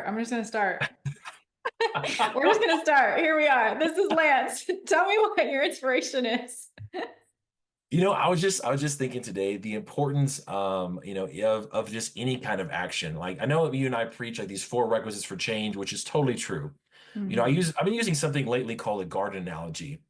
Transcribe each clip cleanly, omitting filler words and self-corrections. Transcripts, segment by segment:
I'm just gonna start. We're just gonna start. Here we are. This is Lance. Tell me what your inspiration is. I was just thinking today the importance, of just any kind of action. Like I know you and I preach like these four requisites for change, which is totally true. Mhm. I've been using something lately called a garden analogy.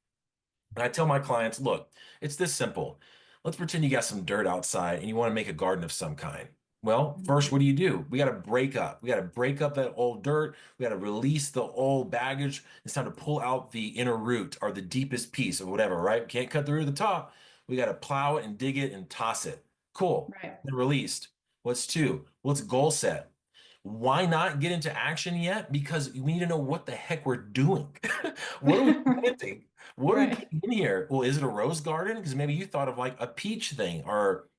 And I tell my clients, look, it's this simple. Let's pretend you got some dirt outside and you want to make a garden of some kind. Well, first, what do? We got to break up. We got to break up that old dirt. We got to release the old baggage. It's time to pull out the inner root or the deepest piece or whatever, right? We can't cut through to the top. We got to plow it and dig it and toss it. Cool. Right. Then released. What's two? What's goal set? Why not get into action yet? Because we need to know what the heck we're doing. What are we planting? What are we Right. putting in here? Well, is it a rose garden? Because maybe you thought of like a peach thing, or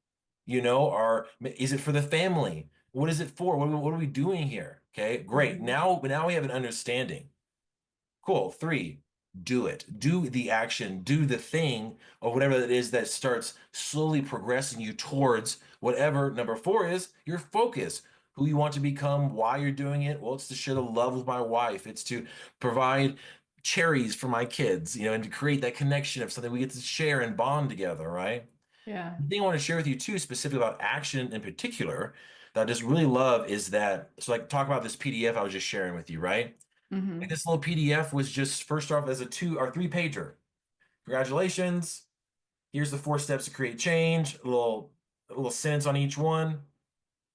is it for the family? What is it for? What are we doing here? Okay, great. Mhm. Now we have an understanding. Cool. Three, do it. Do the action, do the thing, or whatever it is that starts slowly progressing you towards whatever. Number four is your focus, who you want to become, why you're doing it. Well, it's to share the love with my wife, it's to provide cherries for my kids, and to create that connection of something we get to share and bond together, right? Yeah. The thing I want to share with you too, specifically about action in particular, that I just really love is that, so like talk about this PDF I was just sharing with you, right? Like Hmm. this little PDF was just first off as a 2 or 3 pager. Congratulations. Here's the 4 steps to create change. A little sentence on each one.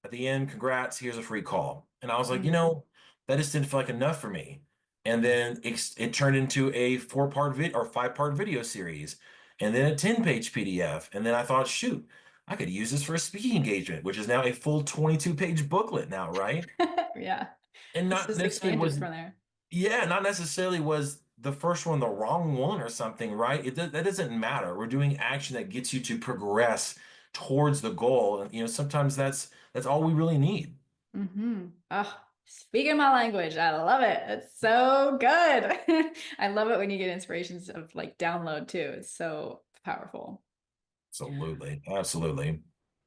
At the end, congrats. Here's a free call. And I was like, Hmm. that just didn't feel like enough for me. And then it turned into a 4-part vid or 5-part video series, and then a 10-page PDF. And then I thought, shoot, I could use this for a speaking engagement, which is now a full 22-page booklet now, right? Yeah. And It's not just necessarily expanded was from there. Yeah, not necessarily was the first one the wrong one or something, right? That doesn't matter. We're doing action that gets you to progress towards the goal. And sometimes that's all we really need. Oh, speaking my language. I love it. It's so good. I love it when you get inspirations of like download too. It's so powerful. Absolutely. Absolutely.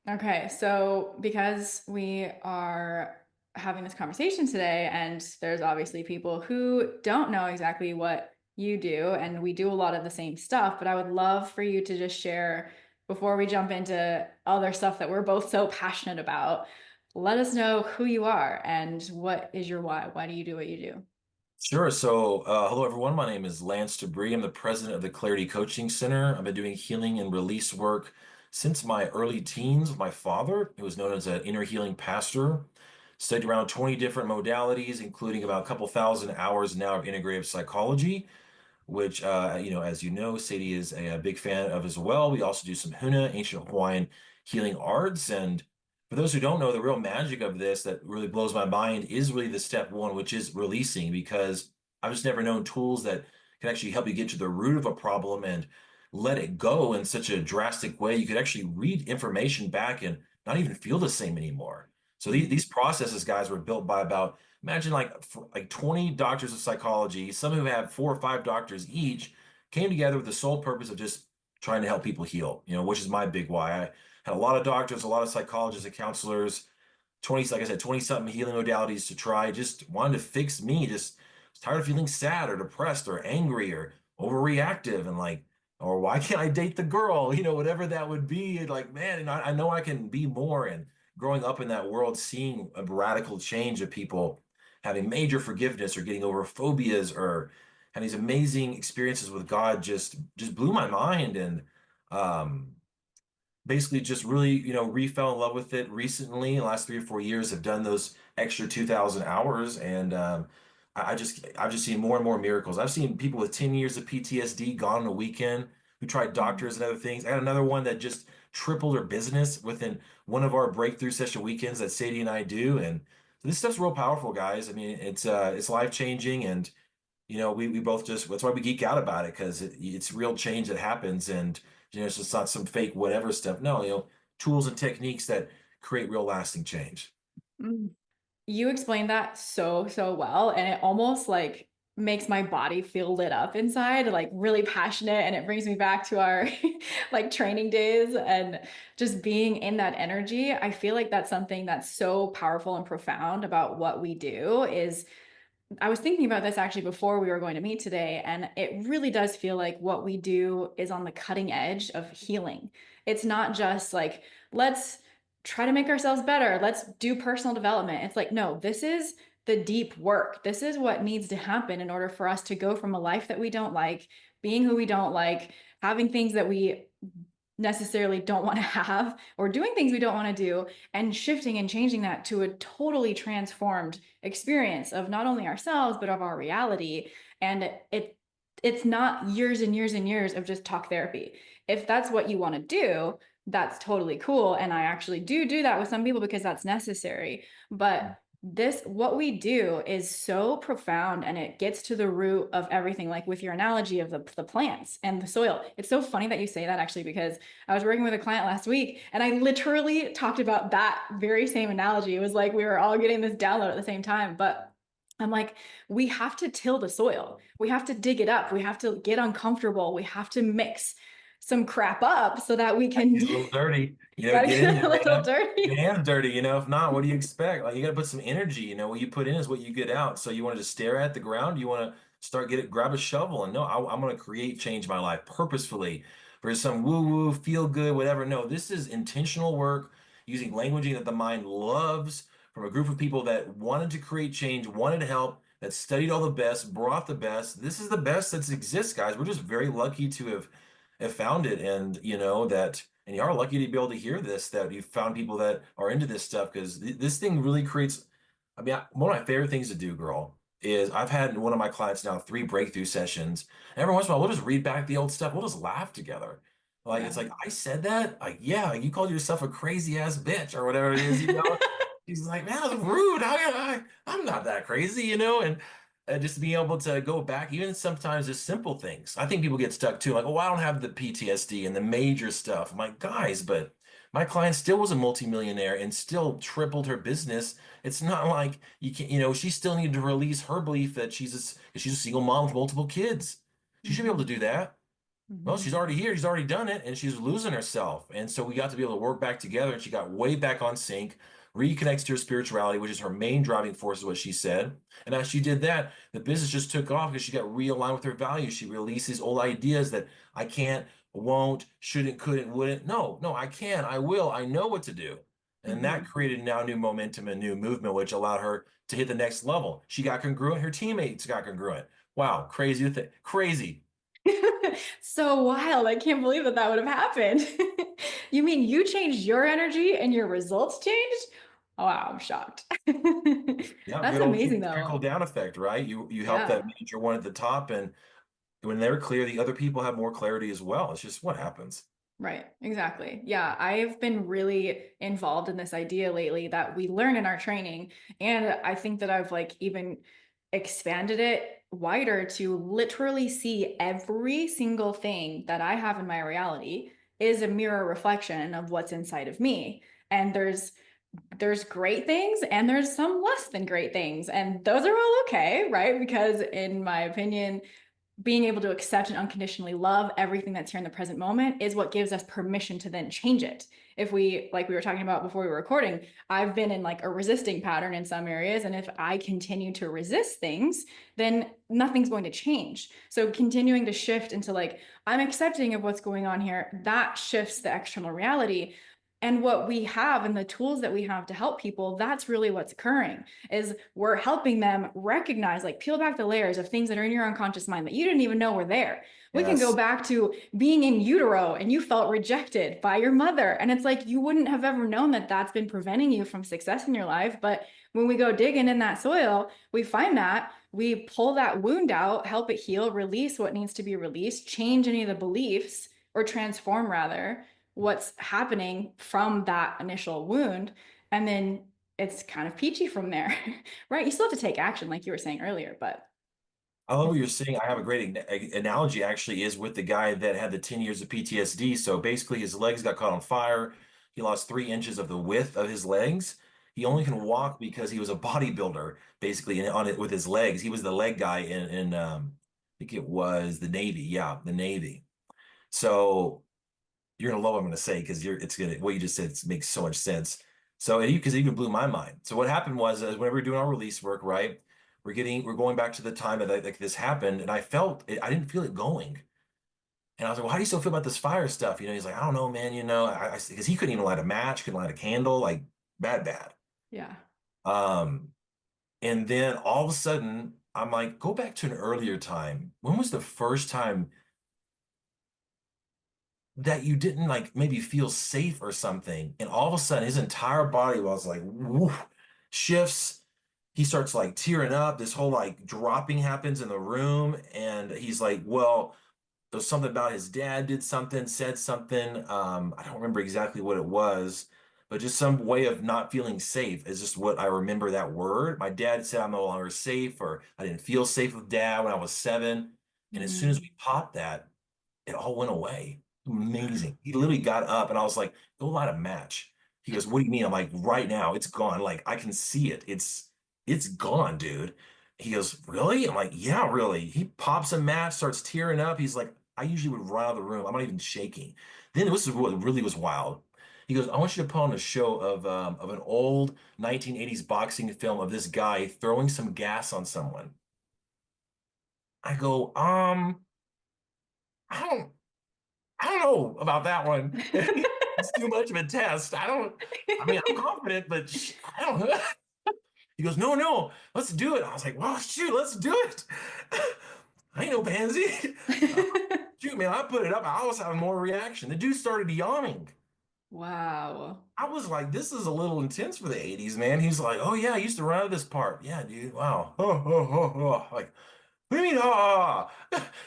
Okay, so because we are having this conversation today, and there's obviously people who don't know exactly what you do, and we do a lot of the same stuff, but I would love for you to just share before we jump into other stuff that we're both so passionate about. Let us know who you are and what is your why. Why do you do what you do? Sure. So, hello everyone. My name is Lance Dewbre. I'm the president of the Clarity Coaching Center. I've been doing healing and release work since my early teens with my father, who was known as an inner healing pastor. Studied around 20 different modalities, including about a couple thousand hours now of integrative psychology, which, as you know, Sadie is a big fan of as well. We also do some Huna, ancient Hawaiian healing arts. And for those who don't know, the real magic of this that really blows my mind is really the step one, which is releasing, because I've just never known tools that can actually help you get to the root of a problem and let it go in such a drastic way. You could actually read information back and not even feel the same anymore. So these processes, guys, were built by about imagine like 20 doctors of psychology, some who have 4 or 5 doctors each, came together with the sole purpose of just trying to help people heal, which is my big why. I had a lot of doctors, a lot of psychologists and counselors, 20, like I said, 20 something healing modalities to try, just wanted to fix me, just was tired of feeling sad or depressed or angry or overreactive and like, or why can't I date the girl? Whatever that would be. And like, man, and I know I can be more. And growing up in that world, seeing a radical change of people having major forgiveness or getting over phobias or having these amazing experiences with God just blew my mind. And um basically just really, re-fell in love with it recently. In the last 3 or 4 years, have done those extra 2,000 hours. And I've just seen more and more miracles. I've seen people with 10 years of PTSD gone in a weekend who tried doctors and other things. I had another one that just tripled her business within one of our breakthrough session weekends that Sadie and I do. And so this stuff's real powerful, guys. I mean, it's life changing. And we both just, that's why we geek out about it, because it's real change that happens. And it's just not some fake whatever stuff. No, tools and techniques that create real lasting change. Mm. You explained that so, so well. And it almost like makes my body feel lit up inside, like really passionate. And it brings me back to our like training days and just being in that energy. I feel like that's something that's so powerful and profound about what we do is I was thinking about this actually before we were going to meet today, and it really does feel like what we do is on the cutting edge of healing. It's not just like, let's try to make ourselves better, let's do personal development. It's like, no, this is the deep work. This is what needs to happen in order for us to go from a life that we don't like, being who we don't like, having things that we necessarily don't want to have or doing things we don't want to do and shifting and changing that to a totally transformed experience of not only ourselves but of our reality. And it's not years and years and years of just talk therapy. If that's what you want to do, that's totally cool, and I actually do that with some people because that's necessary. But this what we do is so profound, and it gets to the root of everything, like with your analogy of the plants and the soil. It's so funny that you say that, actually, because I was working with a client last week and I literally talked about that very same analogy. It was like we were all getting this download at the same time. But I'm like, we have to till the soil, we have to dig it up, we have to get uncomfortable, we have to mix some crap up so that we can Get a little dirty, you gotta get in get a there, little man. Your dirty. hands dirty, If not, what do you expect? Like you got to put some energy, What you put in is what you get out. So you want to just stare at the ground. You want to grab a shovel and no, I'm going to create change in my life purposefully for some woo-woo, feel good, whatever. No, this is intentional work using languaging that the mind loves from a group of people that wanted to create change, wanted to help, that studied all the best, brought the best. This is the best that exists, guys. We're just very lucky to have found it, and that. And you are lucky to be able to hear this, that you found people that are into this stuff because this thing really creates. I mean, one of my favorite things to do, girl, is I've had one of my clients now 3 breakthrough sessions. And every once in a while, we'll just read back the old stuff. We'll just laugh together. Like, it's Yeah. like, I said that? Like, yeah, you called yourself a crazy ass bitch or whatever it is. She's like, man, that's rude. I'm not that crazy, And just being able to go back, even sometimes just simple things. I think people get stuck too, like, oh, I don't have the PTSD and the major stuff. I'm like, guys, but my client still was a multimillionaire and still tripled her business. It's not like you can, she still needed to release her belief that she's a single mom with multiple kids. She should be able to Mhm. do that. Well, she's Mhm. already here. She's already done it, and she's losing herself. And so we got to be able to work back together, and she got way back on sync, reconnects to her spirituality, which is her main driving force, is what she said. And as she did that, the business just took off because she got realigned with her values. She released these old ideas that I can't, won't, shouldn't, couldn't, wouldn't. No, no, I can, I will, I know what to do. And that Mhm. created now new momentum and new movement, which allowed her to hit the next level. She got congruent. Her teammates got congruent. Wow, crazy to think. Crazy. So wild. I can't believe that that would have happened. You mean you changed your energy and your results changed? Oh, wow, I'm shocked. Yeah, That's good old amazing trickle though. down effect, right? You help that Yeah. manager one at the top, and when they're clear, the other people have more clarity as well. It's just what happens. Right, exactly. Yeah, I've been really involved in this idea lately that we learn in our training. And I think that I've like even expanded it wider to literally see every single thing that I have in my reality is a mirror reflection of what's inside of me. And there's great things and there's some less than great things. And those are all okay, right? Because in my opinion, being able to accept and unconditionally love everything that's here in the present moment is what gives us permission to then change it. If we, like we were talking about before we were recording, I've been in like a resisting pattern in some areas. And if I continue to resist things, then nothing's going to change. So continuing to shift into like, I'm accepting of what's going on here, that shifts the external reality. And what we have and the tools that we have to help people, that's really what's occurring is we're helping them recognize, like peel back the layers of things that are in your unconscious mind that you didn't even know were there. We can go Yes. back to being in utero and you felt rejected by your mother. And it's like you wouldn't have ever known that that's been preventing you from success in your life. But when we go digging in that soil, we find that we pull that wound out, help it heal, release what needs to be released, change any of the beliefs, or transform rather what's happening from that initial wound. And then it's kind of peachy from there, right? You still have to take action, like you were saying earlier, but I love what it's you're saying. I have a great analogy actually is with the guy that had the 10 years of PTSD. So basically his legs got caught on fire. He lost 3 inches of the width of his legs. He only can walk because he was a bodybuilder, basically, and on it with his legs. He was the leg guy in I think it was the Navy. Yeah, the Navy. So you're gonna love what I'm gonna say because it's gonna what you just said makes so much sense. So because it even blew my mind. So what happened was whenever we're doing our release work, right? We're going back to the time that like this happened, and I didn't feel it going. And I was like, well, how do you still feel about this fire stuff? He's like, I don't know, man. Because he couldn't even light a match, couldn't light a candle, like bad, bad. Yeah. Um, and then all of a sudden, I'm like, go back to an earlier time. When was the first time that you didn't like maybe feel safe or something? And all of a sudden, his entire body was like, woof, shifts. He starts like tearing up. This whole like dropping happens in the room. And he's like, well, there was something about his dad did something, said something. I don't remember exactly what it was, but just some way of not feeling safe is just what I remember that word. My dad said I'm no longer safe, or I didn't feel safe with dad when I was 7. And as soon as Mm. we popped that, it all went away. Amazing. He literally got up and I was like, go light a match. He goes, what do you mean? I'm like, right now, it's gone. Like I can see it. It's gone, dude. He goes, really? I'm like, yeah, really. He pops a match, starts tearing up. He's like, I usually would run out of the room. I'm not even shaking. Then this is what really was wild. He goes, I want you to put on a show of an old 1980s boxing film of this guy throwing some gas on someone. I go, I don't I don't know about that one. It's too much of a test. I mean, I'm confident, but I don't know. He goes, no, no, let's do it. I was like, well, shoot, let's do it. I ain't no pansy. Uh, Shoot, man, I put it up. I was having more reaction. The dude started yawning. Wow. I was like, this is a little intense for the 80s, man. He's like, oh, yeah, I used to run out of this part. Yeah, dude. Wow. Like, what do you mean,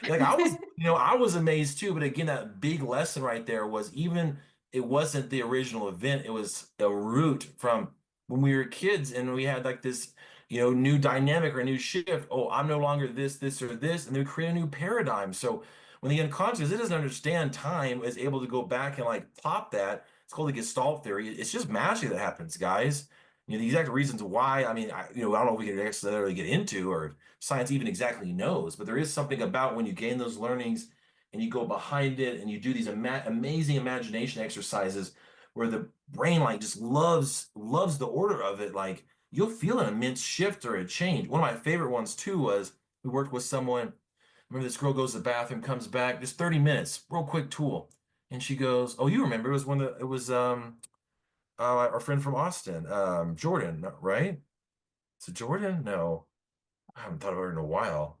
like I was amazed too. But again, that big lesson right there was even it wasn't the original event. It was a root from when we were kids and we had like this, new dynamic or a new shift. Oh, I'm no longer this, or this, and they create a new paradigm. So when the unconscious, it doesn't understand time, is able to go back and like pop that. It's called the Gestalt theory. It's just magic that happens, guys. The exact reasons why. I mean, I don't know if we can necessarily get into or science even exactly knows, but there is something about when you gain those learnings and you go behind it and you do these amazing imagination exercises where the brain like just loves the order of it. Like you'll feel an immense shift or a change. One of my favorite ones too was we worked with someone. Remember, this girl goes to the bathroom, comes back, just 30 minutes, real quick tool. And she goes, oh, you remember, it was our friend from Austin, Jordan, right? Is it Jordan? No, I haven't thought about her in a while.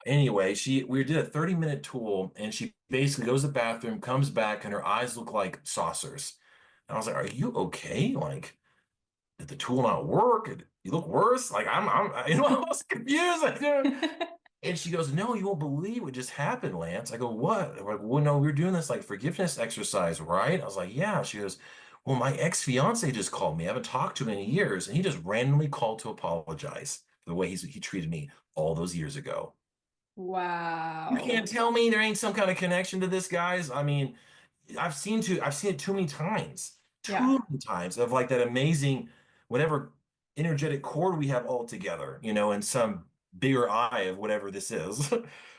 Anyway, we did a 30-minute tool and she basically goes to the bathroom, comes back, and her eyes look like saucers. And I was like, are you okay? Like, did the tool not work? You look worse? Like, I was confused. And she goes, no, you won't believe what just happened, Lance. I go, what? We're like, well, no, we were doing this like forgiveness exercise, right? I was like, yeah. She goes, well, my ex-fiance just called me. I haven't talked to him in years. And he just randomly called to apologize for the way he treated me all those years ago. You can't Wow. tell me there ain't some kind of connection to this, guys. I mean, I've seen it too Yeah. many times of like that amazing, whatever energetic cord we have all together, in some bigger eye of whatever this is.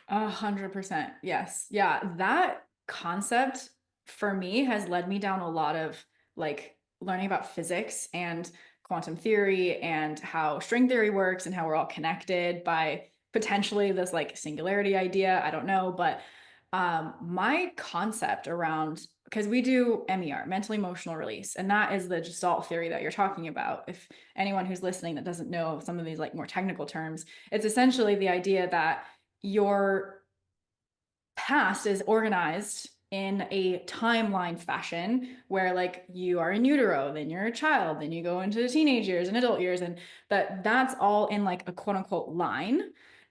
100%. Yes. Yeah. That concept for me has led me down a lot of like learning about physics and quantum theory and how string theory works and how we're all connected by potentially this like singularity idea. I don't know. But my concept around, because we do MER, mental emotional release, and that is the gestalt theory that you're talking about. If anyone who's listening that doesn't know some of these like more technical terms, it's essentially the idea that your past is organized in a timeline fashion where like you are in utero, then you're a child, then you go into teenage years and adult years, and that's all in like a quote unquote line.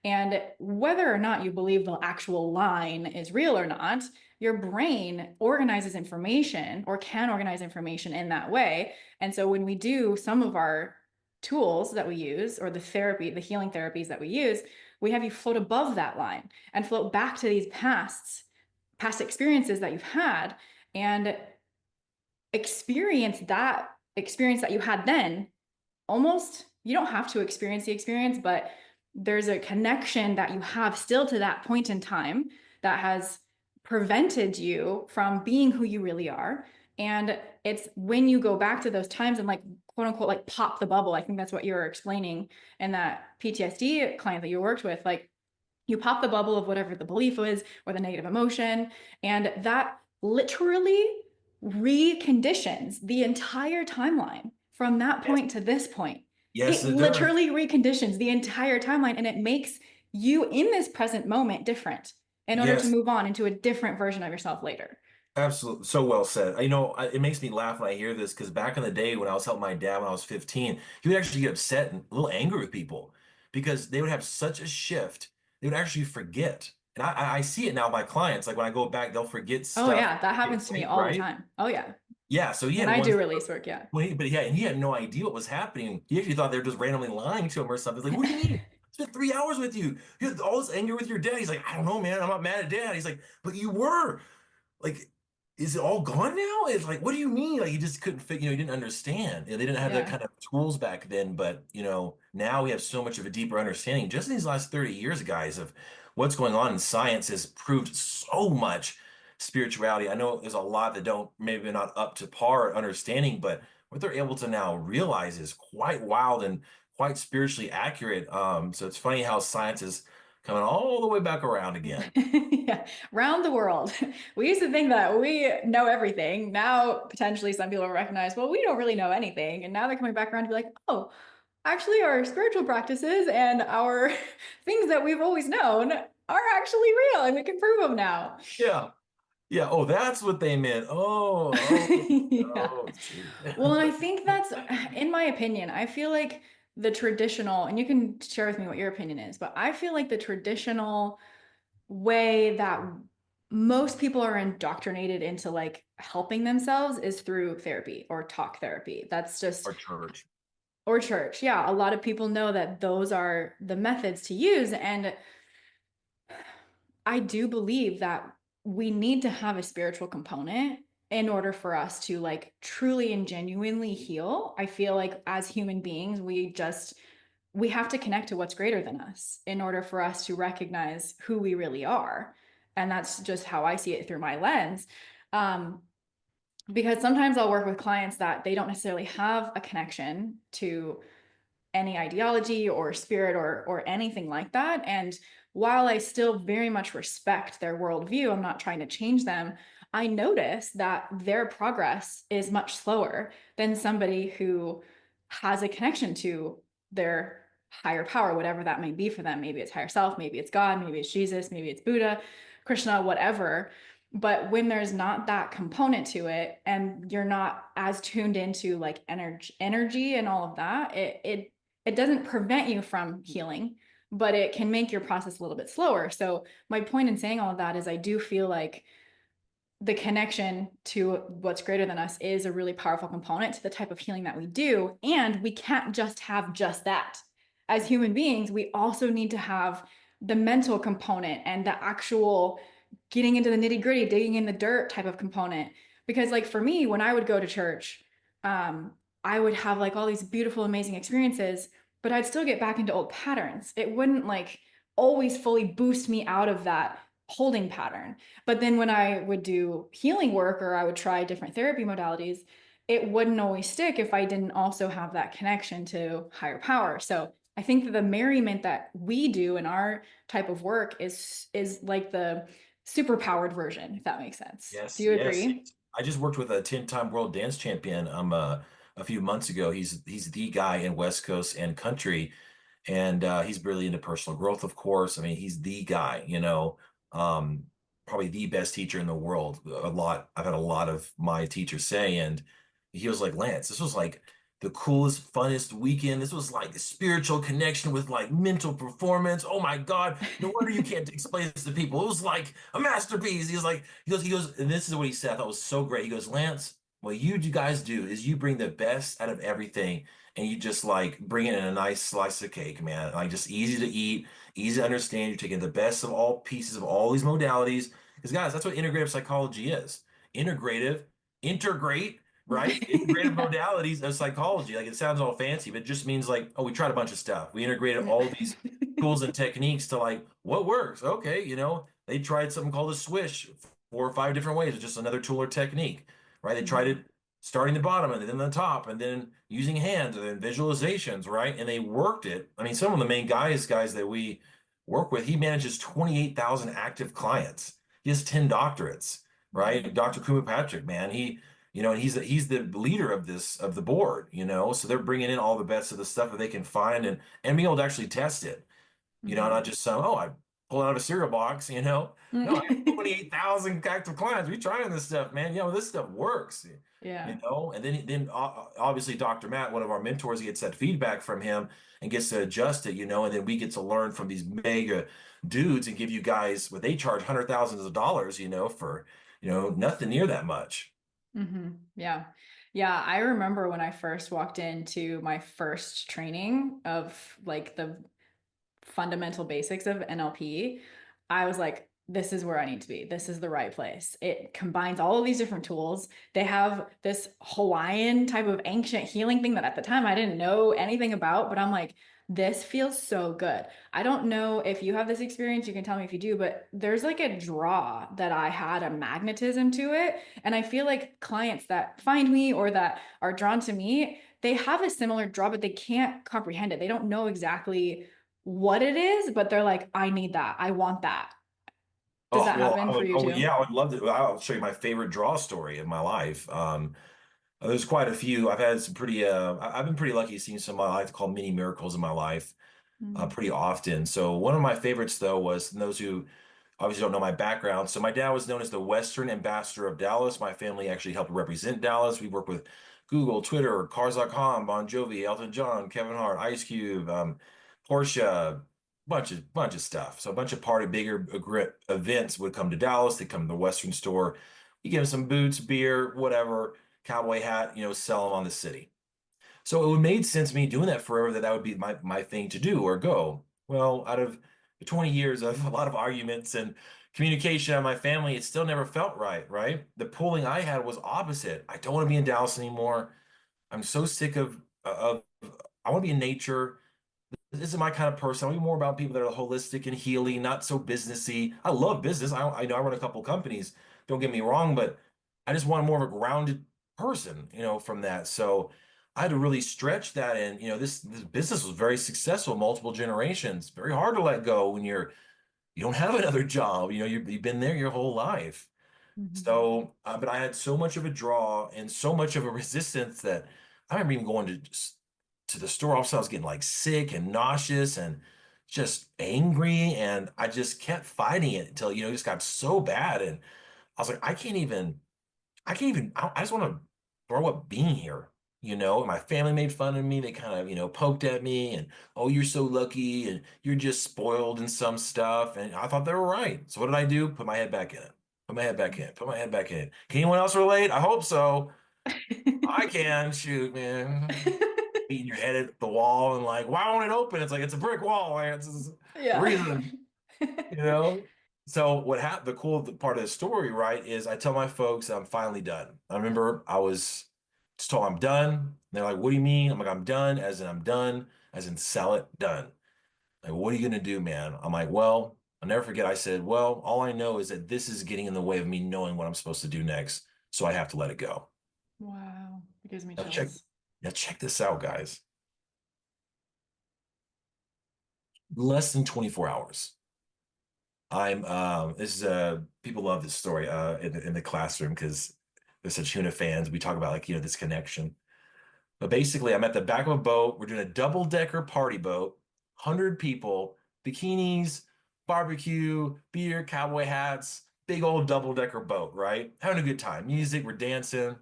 And whether or not you believe the actual line is real or not, your brain organizes information or can organize information in that way. And so when we do some of our tools that we use or the therapy, the healing therapies that we use, we have you float above that line and float back to these past experiences that you've had and experience that experience that you had then, almost you don't have to experience the experience, but there's a connection that you have still to that point in time that has prevented you from being who you really are. And it's when you go back to those times and like quote unquote like pop the bubble. I think that's what you were explaining in that PTSD client that you worked with. Like you pop the bubble of whatever the belief was or the negative emotion, and that literally reconditions the entire timeline from that Yes. point to this point. Yes, It it does. literally reconditions the entire timeline and it makes you in this present moment different in order to Yes. move on into a different version of yourself later. Absolutely. So well said. It makes me laugh when I hear this because back in the day when I was helping my dad when I was 15, he would actually get upset and a little angry with people because they would have such a shift. They would actually forget. And I see it now with my clients. Like when I go back, they'll forget Oh stuff, yeah, that happens to me all the right? time. Oh yeah. Yeah. So he When had I one, do release work, yeah. and he had no idea what was happening. He actually thought they were just randomly lying to him or something. It's like, what do you mean? I spent 3 hours with you. You had all this anger with your dad. He's like, I don't know, man. I'm not mad at dad. He's like, but you were. Like, is it all gone now? It's like, what do you mean? Like, he just couldn't fit, he didn't understand. They didn't have that Yeah. kind of tools back then, but, now we have so much of a deeper understanding. Just in these last 30 years, guys, of what's going on in science has proved so much spirituality. I know there's a lot that don't, maybe not up to par understanding, but what they're able to now realize is quite wild and quite spiritually accurate. So it's funny how science is coming all the way back around again. Yeah, round the world. We used to think that we know everything. Now, potentially, some people recognize, well, we don't really know anything. And now they're coming back around to be like, oh, actually, our spiritual practices and our things that we've always known are actually real and we can prove them now. Yeah. Yeah. Oh, that's what they meant. Oh, Yeah. oh, shoot. Well, and I think that's, in my opinion, I feel like the traditional, and you can share with me what your opinion is, but I feel like the traditional way that most people are indoctrinated into like helping themselves is through therapy or talk therapy. That's just, Our church. or church. Yeah, a lot of people know that those are the methods to use. And I do believe that we need to have a spiritual component in order for us to like truly and genuinely heal. I feel like as human beings, we have to connect to what's greater than us in order for us to recognize who we really are. And that's just how I see it through my lens. Um, because sometimes I'll work with clients that they don't necessarily have a connection to any ideology or spirit or anything like that. And while I still very much respect their worldview, I'm not trying to change them. I notice that their progress is much slower than somebody who has a connection to their higher power, whatever that may be for them. Maybe it's higher self, maybe it's God, maybe it's Jesus, maybe it's Buddha, Krishna, whatever. But when there's not that component to it and you're not as tuned into like energy and all of that, it doesn't prevent you from healing, but it can make your process a little bit slower. So my point in saying all of that is I do feel like the connection to what's greater than us is a really powerful component to the type of healing that we do. And we can't just have just that. As human beings, we also need to have the mental component and the actual getting into the nitty gritty, digging in the dirt type of component. Because, like, for me, when I would go to church, I would have like all these beautiful, amazing experiences, but I'd still get back into old patterns. It wouldn't like always fully boost me out of that holding pattern. But then when I would do healing work or I would try different therapy modalities, it wouldn't always stick if I didn't also have that connection to higher power. So I think that the merriment that we do in our type of work is like the super powered version, if that makes sense. Do Yes, you yes, agree? yes. I just worked with a 10-time world dance champion a few months ago. He's the guy in West Coast and country, and he's really into personal growth, of course. I mean, he's the guy, um, probably the best teacher in the world. I've had a lot of my teachers say, and he was like, Lance, this was like the coolest, funnest weekend. This was like a spiritual connection with like mental performance. Oh my God. No wonder you can't explain this to people. It was like a masterpiece. He goes, and this is what he said. I thought was so great. He goes, Lance, what you guys do is you bring the best out of everything and you just like bring it in a nice slice of cake, man. Like just easy to eat, easy to understand. You're taking the best of all pieces of all these modalities. Because guys, that's what integrative psychology is. Integrative, integrate. right? Integrative modalities of psychology. Like it sounds all fancy, but it just means like, oh, we tried a bunch of stuff. We integrated Yeah. all these tools and techniques to like what works. Okay, they tried something called a swish 4 or 5 different ways. It's just another tool or technique, right? They tried Mhm. it starting the bottom and then the top and then using hands and then visualizations, right? And they worked it. I mean, some of the main guys that we work with, he manages 28,000 active clients. He has 10 doctorates, right? Mhm. Dr. Kuma Patrick, man, and he's the leader of the board, so they're bringing in all the best of the stuff that they can find and being able to actually test it, not Mhm. just some, oh, I pull out a cereal box, no, I have Mhm. 28,000 active clients. We trying this stuff, man. This stuff works, Yeah. and then obviously Dr. Matt, one of our mentors, gets that feedback from him and gets to adjust it, and then we get to learn from these mega dudes and give you guys what they charge hundred thousands of dollars, for, nothing near that much. Yeah. Yeah. I remember when I first walked into my first training of like the fundamental basics of NLP, I was like, this is where I need to be. This is the right place. It combines all of these different tools. They have this Hawaiian type of ancient healing thing that at the time I didn't know anything about, but I'm like, this feels so good. I don't know if you have this experience, you can tell me if you do, but there's like a draw that I had, a magnetism to it. And I feel like clients that find me or that are drawn to me, they have a similar draw, but they can't comprehend it. They don't know exactly what it is, but they're like, I need that. I want that. Does Oh, that well, happen for you oh too? yeah, I would love to. I'll show you my favorite draw story of my life. There's quite a few. I've had some pretty, I've been pretty lucky seeing some I like to call mini miracles in my life Mm. pretty often. So one of my favorites though was, and those who obviously don't know my background. So my dad was known as the Western Ambassador of Dallas. My family actually helped represent Dallas. We worked with Google, Twitter, Cars.com, Bon Jovi, Elton John, Kevin Hart, Ice Cube, Porsche, bunch of stuff. So a bunch of bigger events would come to Dallas. They come to the Western store. You give them some boots, beer, whatever, cowboy hat, sell them on the city. So it would made sense to me doing that forever that would be my thing to do or go. Well, out of the 20 years of a lot of arguments and communication on my family, it still never felt right, right? The pulling I had was opposite. I don't want to be in Dallas anymore. I'm so sick of I want to be in nature. This is my kind of person. I want to be more about people that are holistic and healing, not so businessy. I love business. I know I run a couple companies. Don't get me wrong, but I just want more of a grounded person, from that. So I had to really stretch that. And, this business was very successful, multiple generations. Very hard to let go when you don't have another job. You've been there your whole life. Mhm. So, but I had so much of a draw and so much of a resistance that I remember even going to the store. Also, I was getting like sick and nauseous and just angry, and I just kept fighting it until it just got so bad, and I was like, I can't even. I just want to throw up being here. And my family made fun of me. They kind of, poked at me and, oh, you're so lucky and you're just spoiled in some stuff. And I thought they were right. So what did I do? Put my head back in it. Put my head back in. Put my head back in. Can anyone else relate? I hope so. I can. Shoot, man. Beating your head at the wall and like, why won't it open? It's like it's a brick wall, man. It's the Yeah. reason. You know? So what happened, the cool part of the story, right, is I tell my folks I'm finally done. I remember I was just told I'm done. And they're like, what do you mean? I'm like, I'm done, as in I'm done, as in sell it, done. Like, what are you gonna do, man? I'm like, well, I'll never forget. I said, well, all I know is that this is getting in the way of me knowing what I'm supposed to do next. So I have to let it go. Wow. It gives me Now check, chills. now check this out, guys. Less than 24 hours. This is people love this story in the classroom because they're such Huna fans. We talk about like, this connection. But basically, I'm at the back of a boat. We're doing a double-decker party boat, 100 people, bikinis, barbecue, beer, cowboy hats, big old double-decker boat, right? Having a good time. Music, we're dancing.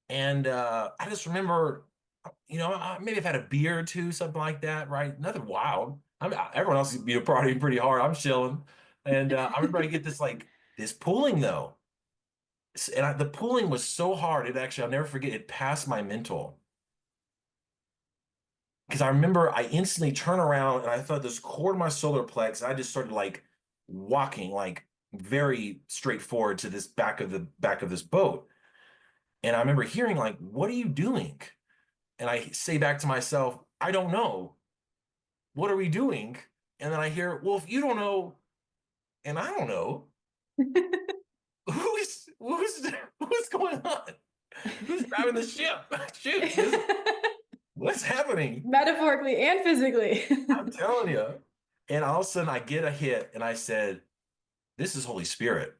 And I just remember, maybe I've had a beer or two, something like that, right? Nothing wild. Everyone else is partying pretty hard. I'm chilling. And I remember I get this pulling though. And the pulling was so hard. It actually, I'll never forget, it passed my mental. Because I remember I instantly turn around and I felt this cord in my solar plex. And I just started like walking like very straightforward to this back of this boat. And I remember hearing like, what are you doing? And I say back to myself, I don't know. What are we doing? And then I hear, well, if you don't know, and I don't know, who's going on? Who's driving the ship? Shoot, what's happening? Metaphorically and physically. I'm telling you. And all of a sudden I get a hit and I said, this is Holy Spirit.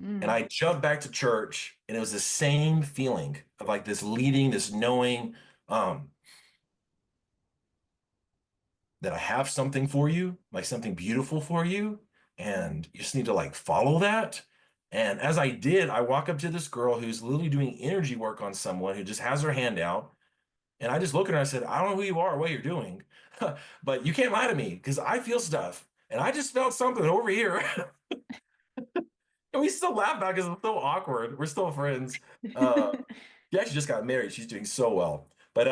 And Mm. I jumped back to church and it was the same feeling of like this leading, this knowing um, that I have something for you, like something beautiful for you. And you just need to like follow that. And as I did, I walk up to this girl who's literally doing energy work on someone who just has her hand out. And I just look at her and I said, I don't know who you are or what you're doing, but you can't lie to me because I feel stuff. And I just felt something over here. And we still laugh about it because it's so awkward. We're still friends. She actually just got married. She's doing so well. But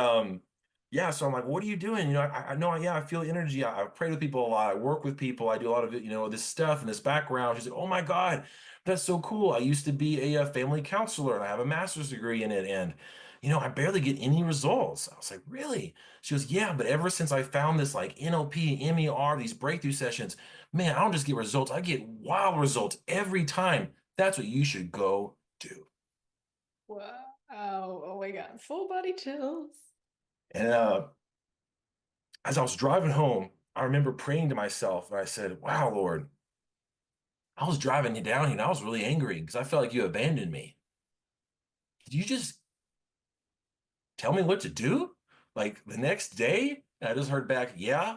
yeah, so I'm like, what are you doing? I know, yeah, I feel energy. I pray with people a lot. I work with people. I do a lot of it, this stuff and this background. She's like, oh my God, that's so cool. I used to be a family counselor and I have a master's degree in it. And, I barely get any results. I was like, really? She goes, yeah, but ever since I found this like NLP, MER, these breakthrough sessions, man, I don't just get results. I get wild results every time. That's what you should go do. Wow. Oh my God. Full body chills. And as I was driving home, I remember praying to myself and I said, wow, Lord, I was driving you down here and I was really angry because I felt like you abandoned me. Could you just tell me what to do? Like the next day? And I just heard back, yeah.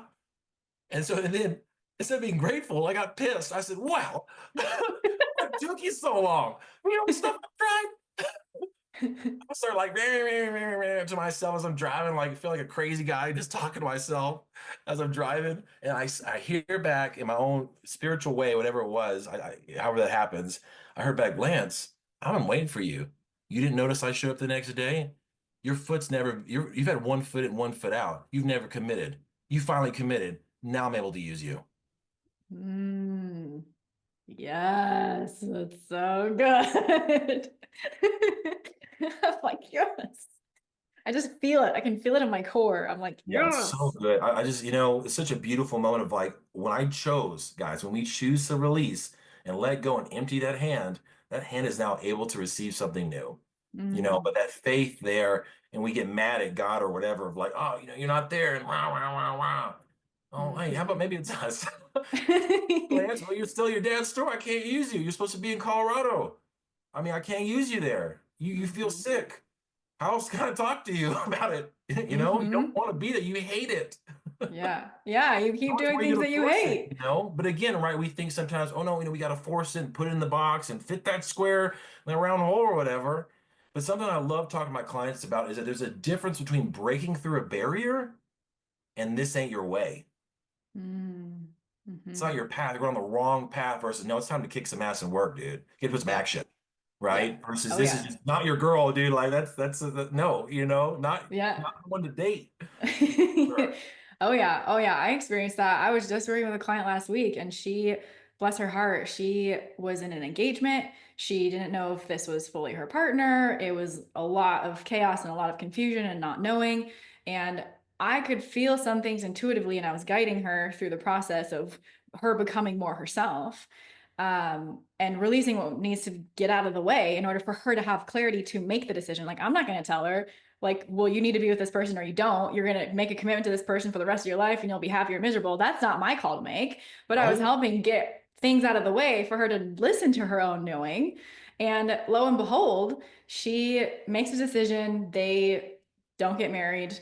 And then instead of being grateful, I got pissed. I said, wow, what took you so long? The stuff I tried. I start like to myself as I'm driving, like I feel like a crazy guy just talking to myself as I'm driving. And I hear back in my own spiritual way, whatever it was, however that happens. I heard back, Lance, I'm waiting for you. You didn't notice I showed up the next day? Your foot's never, you've had one foot in, one foot out. You've never committed. You finally committed. Now I'm able to use you. Mm. Yes, that's so good. I'm like, yes. I just feel it. I can feel it in my core. I'm like, Yeah, it's so yes. good. I just, it's such a beautiful moment of like when I chose, guys, when we choose to release and let go and empty that hand is now able to receive something new. Mm. But that faith there, and we get mad at God or whatever of like, oh, you're not there, and wow, wow, wow, wow. Oh, hey, how about Mhm. maybe it's us? Lance, well, you're still your dad's store. I can't use you. You're supposed to be in Colorado. I mean, I can't use you there. You feel Mhm. sick. How else can I talk to you about it? You don't Mhm. want to be there. You hate it. Yeah. Yeah. You keep How doing are you things going that to you force it? hate. But again, right, we think sometimes, oh no, we got to force it and put it in the box and fit that square in the round hole or whatever. But something I love talking to my clients about is that there's a difference between breaking through a barrier and this ain't your way. Mm. It's not Mhm. your path. You're on the wrong path versus no, it's time to kick some ass and work, dude. Get to put some Yeah. action, Yeah. right? Versus Oh this is yeah. just not your girl, dude. Like no, Yeah. not the one to date. Sure. Oh yeah. Oh yeah. I experienced that. I was just working with a client last week and she, bless her heart, she was in an engagement. She didn't know if this was fully her partner. It was a lot of chaos and a lot of confusion and not knowing. And I could feel some things intuitively and I was guiding her through the process of her becoming more herself. And releasing what needs to get out of the way in order for her to have clarity to make the decision. Like, I'm not going to tell her, like, well, you need to be with this person or you don't. You're going to make a commitment to this person for the rest of your life and you'll be happy or miserable. That's not my call to make. But I was Right? helping get things out of the way for her to listen to her own knowing. And lo and behold, she makes a decision. They don't get married.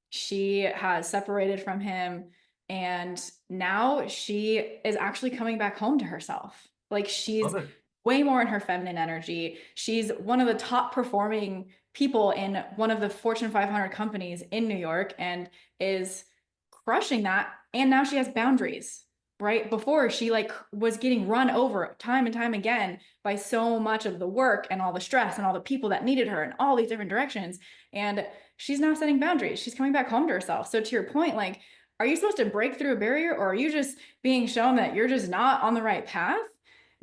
She has separated from him. And now she is actually coming back home to herself. Like she's Love it. way more in her feminine energy. She's one of the top performing people in one of the Fortune 500 companies in New York and is crushing that. And now she has boundaries, right? Before she like was getting run over time and time again by so much of the work and all the stress and all the people that needed her in all these different directions. And she's now setting boundaries. She's coming back home to herself. So to your point, like, are you supposed to break through a barrier or are you just being shown that you're just not on the right path?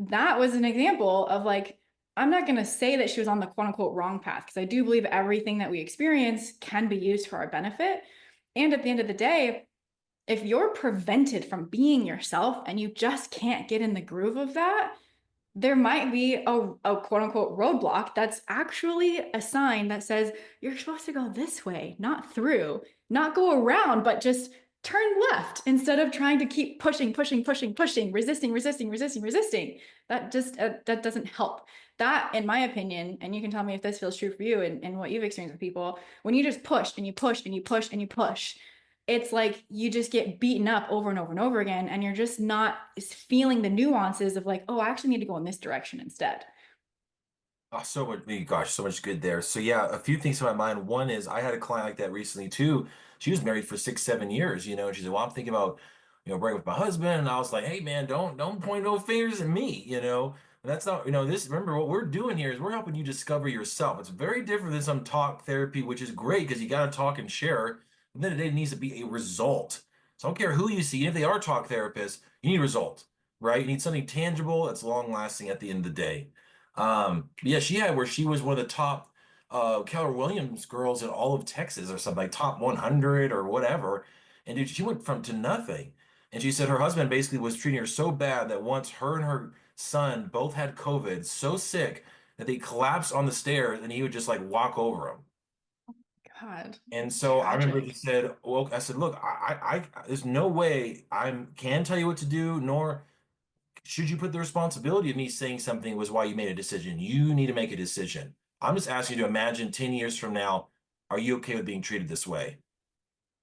That was an example of like, I'm not going to say that she was on the quote unquote wrong path because I do believe everything that we experience can be used for our benefit. And at the end of the day, if you're prevented from being yourself and you just can't get in the groove of that, there might be a quote unquote roadblock that's actually a sign that says you're supposed to go this way, not through, not go around, but just turn left instead of trying to keep pushing, pushing, pushing, pushing, resisting, resisting, resisting, resisting. That just that doesn't help. That, in my opinion, and you can tell me if this feels true for you and what you've experienced with people, when you just push and you push and you push and you push, it's like you just get beaten up over and over and over again, and you're just not feeling the nuances of like, oh, I actually need to go in this direction instead. Oh, so much, gosh, so much good there. So yeah, a few things in my mind. One is I had a client like that recently too. She was married for 6, 7 years, and she said, "Well, I'm thinking about, breaking up with my husband." And I was like, "Hey, man, don't point no fingers at me. That's not, this. Remember, what we're doing here is we're helping you discover yourself. It's very different than some talk therapy, which is great because you got to talk and share. But then it needs to be a result. So I don't care who you see, even if they are talk therapists, you need a result, right? You need something tangible that's long lasting at the end of the day." Yeah, she had where she was one of the top Keller Williams girls in all of Texas or something, like top 100 or whatever. And dude, she went from to nothing. And she said her husband basically was treating her so bad that once her and her son both had COVID, so sick that they collapsed on the stairs and he would just like walk over them. God, And so I remember they tragic. said, well, I said, look, there's no way I can tell you what to do, nor should you put the responsibility of me saying something was why you made a decision? You need to make a decision. I'm just asking you to imagine 10 years from now, are you okay with being treated this way?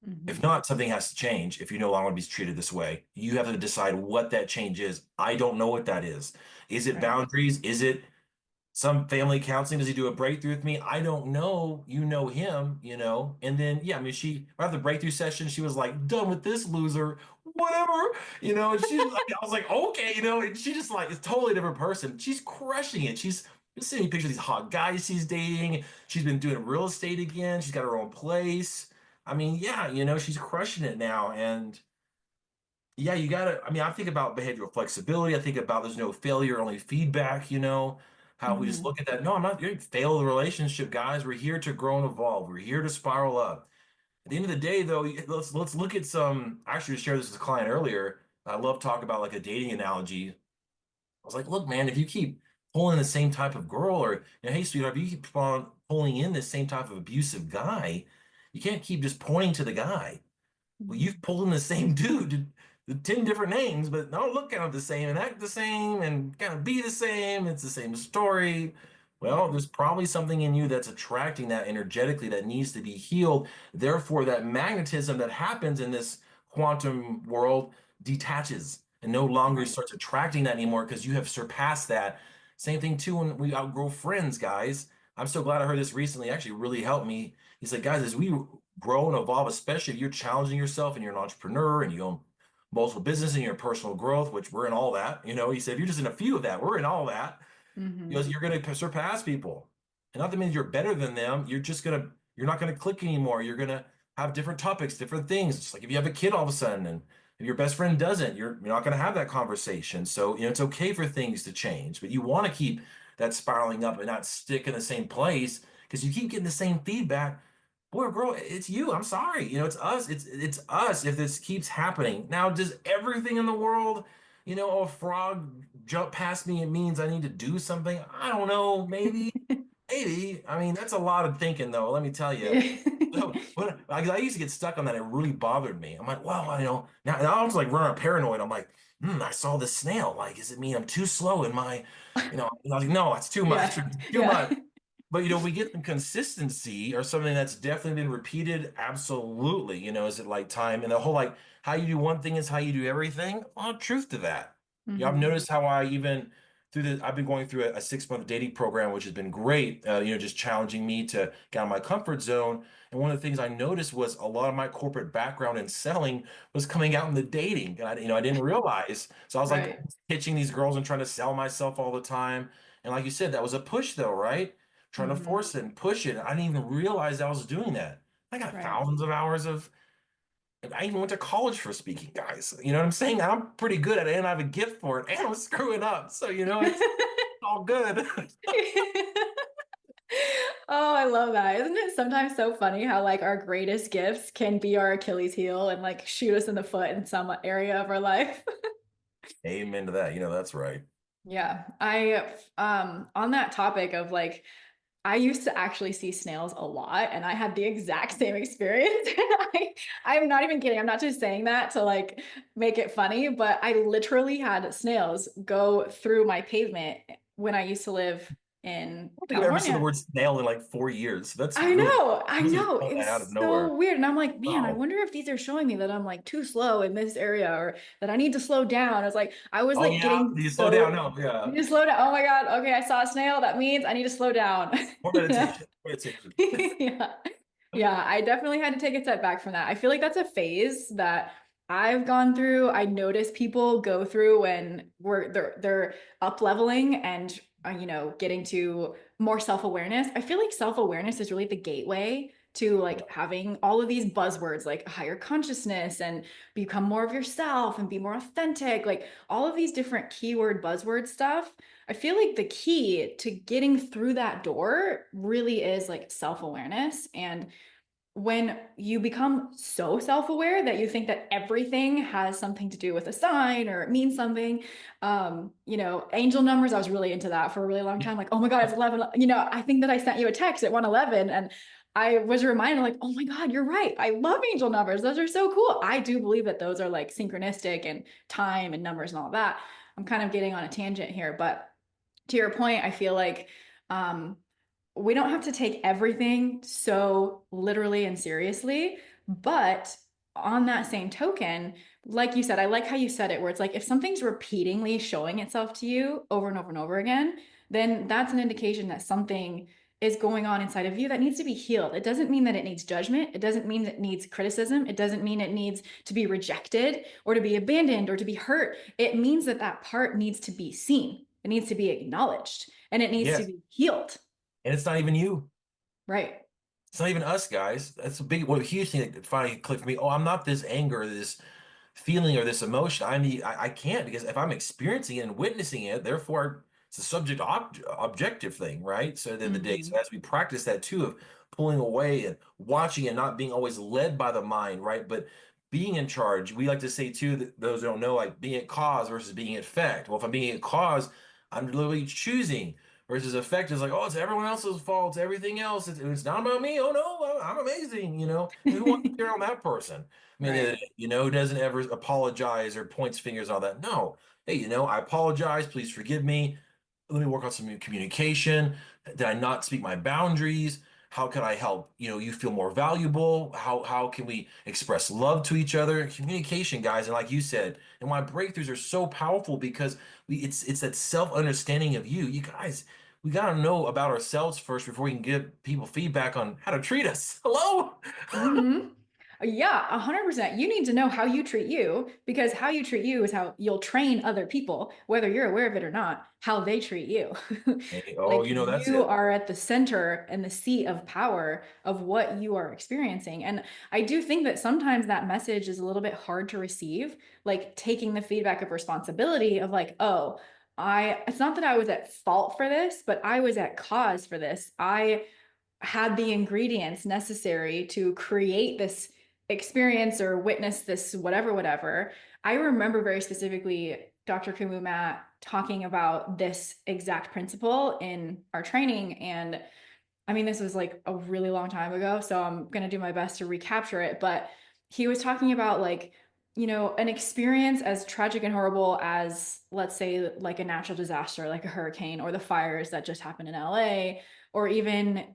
If Mm-hmm. not, something has to change if you no longer want to be treated this way. You have to decide what that change is. I don't know what that is. Is it Right. boundaries? Is it some family counseling? Does he do a breakthrough with me? I don't know. You know him. And then, yeah, I mean, after the breakthrough session, she was like, done with this loser, whatever. And she's like, I was like, okay, and she just like, is a totally different person. She's crushing it. She's just seeing pictures of these hot guys she's dating. She's been doing real estate again. She's got her own place. I mean, yeah, she's crushing it now. And yeah, you gotta, I mean, I think about behavioral flexibility. I think about there's no failure, only feedback. How we just Mm-hmm. look at that. No, I'm not going to fail the relationship, guys. We're here to grow and evolve. We're here to spiral up. At the end of the day, though, let's look at some. I actually shared this with a client earlier. I love talking about like a dating analogy. I was like, look, man, if you keep pulling the same type of girl, or hey, sweetheart, if you keep on pulling in the same type of abusive guy, you can't keep just pointing to the guy. Well, Mm-hmm. you've pulled in the same dude, the 10 different names, but don't look kind of the same and act the same and kind of be the same. It's the same story. Well, Right. there's probably something in you that's attracting that energetically that needs to be healed. Therefore, that magnetism that happens in this quantum world detaches and no longer Right. starts attracting that anymore because you have surpassed that. Same thing too when we outgrow friends, guys. I'm so glad I heard this recently. It actually really helped me. He said, guys, as we grow and evolve, especially if you're challenging yourself and you're an entrepreneur and you own multiple businesses and your personal growth, which we're in all that. He said, if you're just in a few of that, we're in all that. Mm-hmm. You're going to surpass people. And not that means you're better than them. You're not going to click anymore. You're going to have different topics, different things. It's like if you have a kid all of a sudden and if your best friend doesn't, you're not going to have that conversation. So, it's okay for things to change, but you want to keep that spiraling up and not stick in the same place because you keep getting the same feedback. Boy or girl, it's you. I'm sorry. It's us. It's us if this keeps happening. Now, does everything in the world, a frog jump past me, it means I need to do something? I don't know. Maybe. I mean, that's a lot of thinking, though. Let me tell you. So I used to get stuck on that, it really bothered me. I'm like, well, now I'm just like running paranoid. I'm like, I saw this snail. Like, does it mean I'm too slow in my, and I was like, no, it's too much, Yeah. too Yeah. much. But we get some consistency or something that's definitely been repeated. Absolutely. Is it like time and the whole like how you do one thing is how you do everything? Well, truth to that. I've Mm-hmm. noticed how I even I've been going through a 6 month dating program, which has been great. Just challenging me to get out of my comfort zone. And one of the things I noticed was a lot of my corporate background in selling was coming out in the dating. And I didn't realize. So I was like Right. pitching these girls and trying to sell myself all the time. And like you said, that was a push though, right? Trying to Mm-hmm. force it and push it. I didn't even realize I was doing that. I got Right. thousands of hours of, I even went to college for speaking, guys. You know what I'm saying? I'm pretty good at it and I have a gift for it and I'm screwing up. So, it's all good. Oh, I love that. Isn't it sometimes so funny how like our greatest gifts can be our Achilles heel and like shoot us in the foot in some area of our life? Amen to that. That's right. Yeah. I on that topic of like I used to actually see snails a lot and I had the exact same experience. I'm not even kidding. I'm not just saying that to like make it funny, but I literally had snails go through my pavement when I used to live in I don't think I've ever seen the California. word snail in like 4 years. That's I really, know, I this is know. coming It out of was so nowhere. weird. And I'm like, man, I Wow. wonder if these are showing me that I'm like too slow in this area or that I need to slow down. I was Oh like yeah, getting you slow down. so, No, I yeah. need to slow down. Oh my God. Okay, I saw a snail. That means I need to slow down. More Yeah. meditation. Meditation. Yeah. Yeah, I definitely had to take a step back from that. I feel like that's a phase that I've gone through. I notice people go through when they're up leveling and getting to more self-awareness. I feel like self-awareness is really the gateway to like having all of these buzzwords like higher consciousness and become more of yourself and be more authentic, like all of these different keyword buzzword stuff. I feel like the key to getting through that door really is like self-awareness. And when you become so self-aware that you think that everything has something to do with a sign or it means something, angel numbers, I was really into that for a really long time. Like, oh my God, it's 11. I think that I sent you a text at 111 and I was reminded like, oh my God, you're right. I love angel numbers. Those are so cool. I do believe that those are like synchronistic and time and numbers and all that. I'm kind of getting on a tangent here, but to your point, I feel like um, we don't have to take everything so literally and seriously. But on that same token, like you said, I like how you said it, where it's like if something's repeatedly showing itself to you over and over and over again, then that's an indication that something is going on inside of you that needs to be healed. It doesn't mean that it needs judgment. It doesn't mean it needs criticism. It doesn't mean it needs to be rejected or to be abandoned or to be hurt. It means that that part needs to be seen. It needs to be acknowledged and it needs to Yes. be healed. And it's not even you. Right. It's not even us, guys. That's a big, what a huge thing that finally clicked for me. Oh, I'm not this anger, this feeling, or this emotion. I can't because if I'm experiencing it and witnessing it, therefore it's a subject objective thing, right? So at the end of the day, Mm-hmm. so as we practice that too of pulling away and watching and not being always led by the mind, right? But being in charge. We like to say too that those who don't know, like being at cause versus being at effect. Well, if I'm being at cause, I'm literally choosing. Versus effect is like, oh, it's everyone else's fault. It's everything else. It's not about me. Oh no, I'm amazing. And who wants to hear on that person? I mean, Right. who doesn't ever apologize or points fingers all that. No, hey, I apologize. Please forgive me. Let me work on some communication. Did I not speak my boundaries? How can I help, you feel more valuable? How can we express love to each other? Communication, guys, and like you said, and why breakthroughs are so powerful because it's that self-understanding of you. You guys, we gotta know about ourselves first before we can give people feedback on how to treat us. Hello? Mm-hmm. Yeah, 100%. You need to know how you treat you because how you treat you is how you'll train other people, whether you're aware of it or not, how they treat you. Hey, oh, Like that's you it. are at the center and the seat of power of what you are experiencing. And I do think that sometimes that message is a little bit hard to receive, like taking the feedback of responsibility of like, oh, it's not that I was at fault for this, but I was at cause for this. I had the ingredients necessary to create this experience or witness this whatever. I remember very specifically Dr. Kumu talking about this exact principle in our training. And I mean, this was like a really long time ago, so I'm going to do my best to recapture it. But he was talking about like, an experience as tragic and horrible as, let's say, like a natural disaster, like a hurricane or the fires that just happened in LA, or even,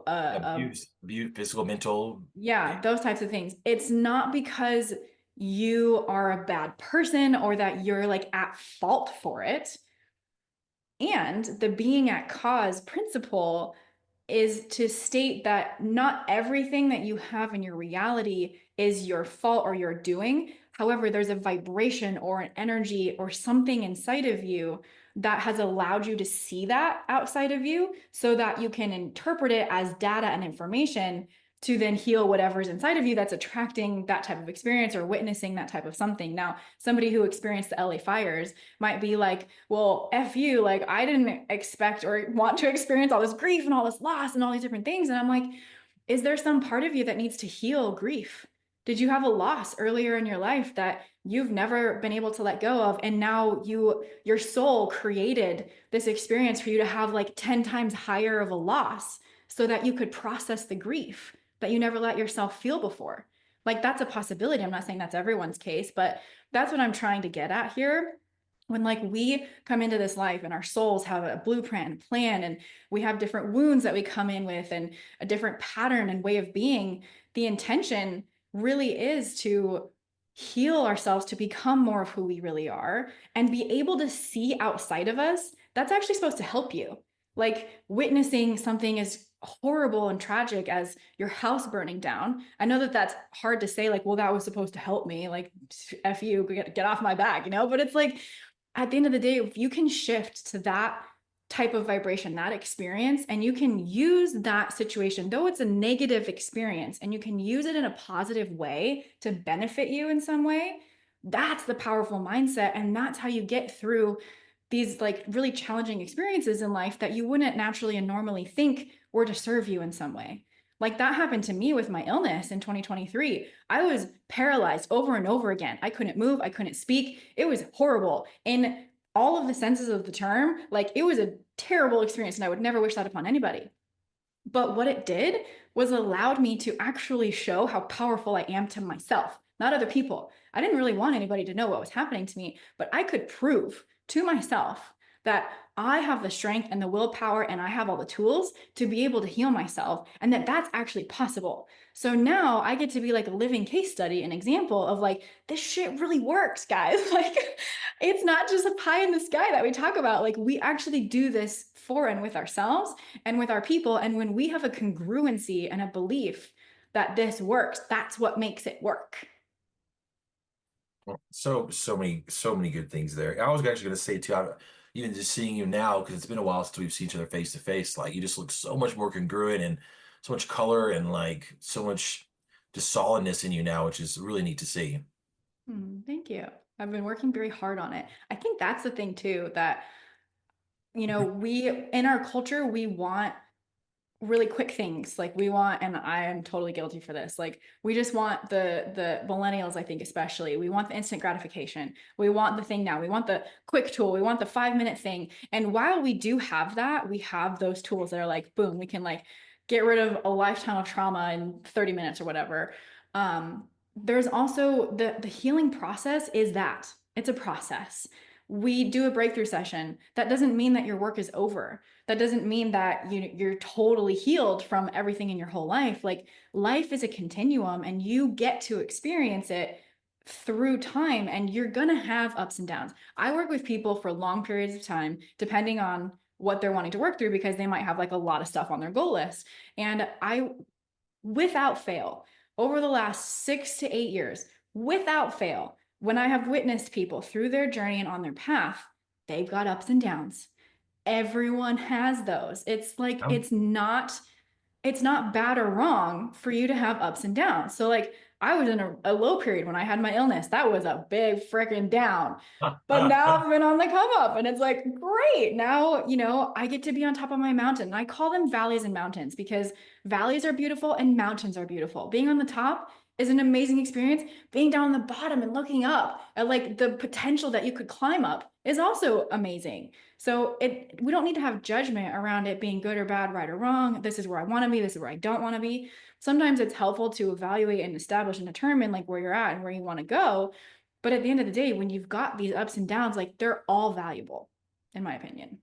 Abuse, physical, mental. yeah, those types of things. It's not because you are a bad person or that you're like at fault for it. And the being at cause principle is to state that not everything that you have in your reality is your fault or your doing. However, there's a vibration or an energy or something inside of you that has allowed you to see that outside of you so that you can interpret it as data and information to then heal whatever's inside of you that's attracting that type of experience or witnessing that type of something. Now, somebody who experienced the LA fires might be like, well, F you, like I didn't expect or want to experience all this grief and all this loss and all these different things. And I'm like, is there some part of you that needs to heal grief? Did you have a loss earlier in your life that you've never been able to let go of, and now your soul created this experience for you to have like 10 times higher of a loss so that you could process the grief that you never let yourself feel before? Like that's a possibility. I'm not saying that's everyone's case, but that's what I'm trying to get at here. When like we come into this life and our souls have a blueprint and plan, and we have different wounds that we come in with and a different pattern and way of being, the intention really is to heal ourselves to become more of who we really are and be able to see outside of us. That's actually supposed to help you. Like witnessing something as horrible and tragic as your house burning down. I know that that's hard to say, like, well, that was supposed to help me. Like, F you, get off my back, you know? But it's like, at the end of the day, if you can shift to that type of vibration, that experience, and you can use that situation, though it's a negative experience, and you can use it in a positive way to benefit you in some way, that's the powerful mindset. And that's how you get through these like really challenging experiences in life that you wouldn't naturally and normally think were to serve you in some way. Like that happened to me with my illness in 2023. I was paralyzed over and over again. I couldn't move, I couldn't speak. It was horrible in all of the senses of the term. Like it was a terrible experience, and I would never wish that upon anybody. But what it did was allowed me to actually show how powerful I am to myself, not other people. I didn't really want anybody to know what was happening to me, but I could prove to myself that I have the strength and the willpower and I have all the tools to be able to heal myself, and that that's actually possible. So now I get to be like a living case study, an example of like, this shit really works, guys. Like, it's not just a pie in the sky that we talk about. Like, we actually do this for and with ourselves and with our people. And when we have a congruency and a belief that this works, that's what makes it work. So many good things there. I was actually going to say too, even just seeing you now, because it's been a while since we've seen each other face to face, like you just look so much more congruent and so much color and like so much just solidness in you now, which is really neat to see. Thank you. I've been working very hard on it. I think that's the thing too, that, we in our culture, we want really quick things. Like we want, and I am totally guilty for this, like we just want the millennials, I think especially, we want the instant gratification. We want the thing now. We want the quick tool. We want the 5 minute thing. And while we do have that, we have those tools that are like, boom, we can like get rid of a lifetime of trauma in 30 minutes or whatever. There's also the healing process is that it's a process. We do a breakthrough session. That doesn't mean that your work is over. That doesn't mean that you're totally healed from everything in your whole life. Like life is a continuum, and you get to experience it through time, and you're going to have ups and downs. I work with people for long periods of time, depending on what they're wanting to work through, because they might have like a lot of stuff on their goal list. And I, without fail, over the last 6 to 8 years, without fail, when I have witnessed people through their journey and on their path, they've got ups and downs. Everyone has those. It's like it's not bad or wrong for you to have ups and downs. So like I was in a low period when I had my illness. That was a big freaking down. But now I've been on the come up, and it's like great. Now, I get to be on top of my mountain. And I call them valleys and mountains because valleys are beautiful and mountains are beautiful. Being on the top is an amazing experience. Being down on the bottom and looking up at like the potential that you could climb up is also amazing. So we don't need to have judgment around it being good or bad, right or wrong. This is where I want to be. This is where I don't want to be. Sometimes it's helpful to evaluate and establish and determine like where you're at and where you want to go. But at the end of the day, when you've got these ups and downs, like they're all valuable, in my opinion.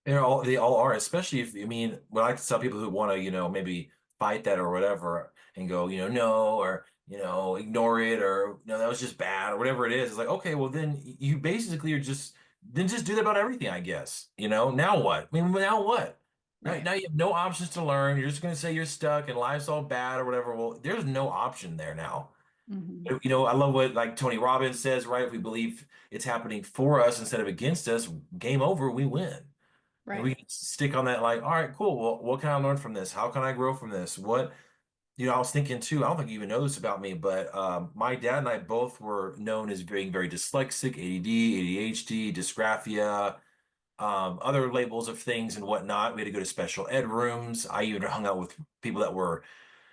They all are, especially if I mean, when I tell people who want to, maybe fight that or whatever and go, no, or ignore it, or no, that was just bad, or whatever it is. It's like, okay, well then you basically are just do that about everything, I guess. Now what? I mean, now what? Now Right. you have no options to learn. You're just gonna say you're stuck and life's all bad or whatever. Well, there's no option there now. Hmm. I love what like Tony Robbins says, right? If we believe it's happening for us instead of against us, game over, we win. And Right. we can stick on that, like, all right, cool. Well, what can I learn from this? How can I grow from this? What? I was thinking too, I don't think you even know this about me, but my dad and I both were known as being very dyslexic, ADD, ADHD, dysgraphia, other labels of things and whatnot. We had to go to special ed rooms. I even hung out with people that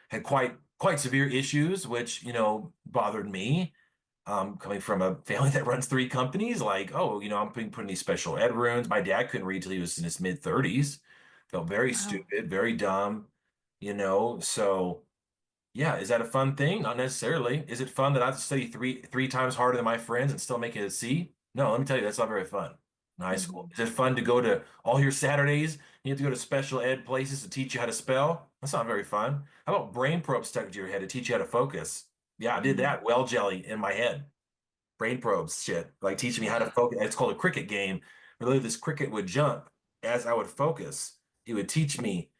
had quite severe issues, which, bothered me. Coming from a family that runs three companies, like, oh, I'm being put in these special ed rooms. My dad couldn't read till he was in his mid 30s. Felt very Wow. stupid, very dumb, so. Yeah, is that a fun thing? Not necessarily. Is it fun that I have to study three times harder than my friends and still make it a C? No, let me tell you, that's not very fun in high school. Hmm. Is it fun to go to all your Saturdays? You have to go to special ed places to teach you how to spell? That's not very fun. How about brain probes stuck to your head to teach you how to focus? Yeah, I did Hmm. that. Well jelly in my head. Brain probes shit, like teaching me how to focus. It's called a cricket game. Where this cricket would jump as I would focus. It would teach me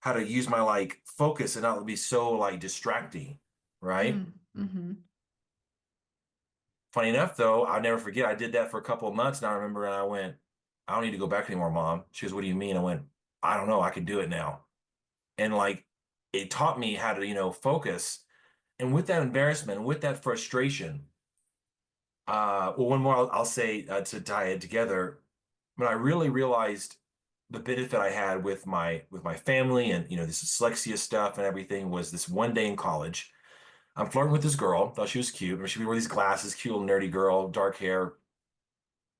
how to use my like focus and not be so like distracting, right? Mm-hmm. Funny enough, though, I'll never forget. I did that for a couple of months, and I remember, and I went, "I don't need to go back anymore, Mom." She goes, "What do you mean?" I went, "I don't know. I can do it now." And like, it taught me how to, focus. And with that embarrassment and with that frustration, well, one more I'll say to tie it together. When I really realized the benefit I had with my family and this dyslexia stuff and everything was this one day in college. I'm flirting with this girl. Thought she was cute. I mean, she wore these glasses, cute little nerdy girl, dark hair.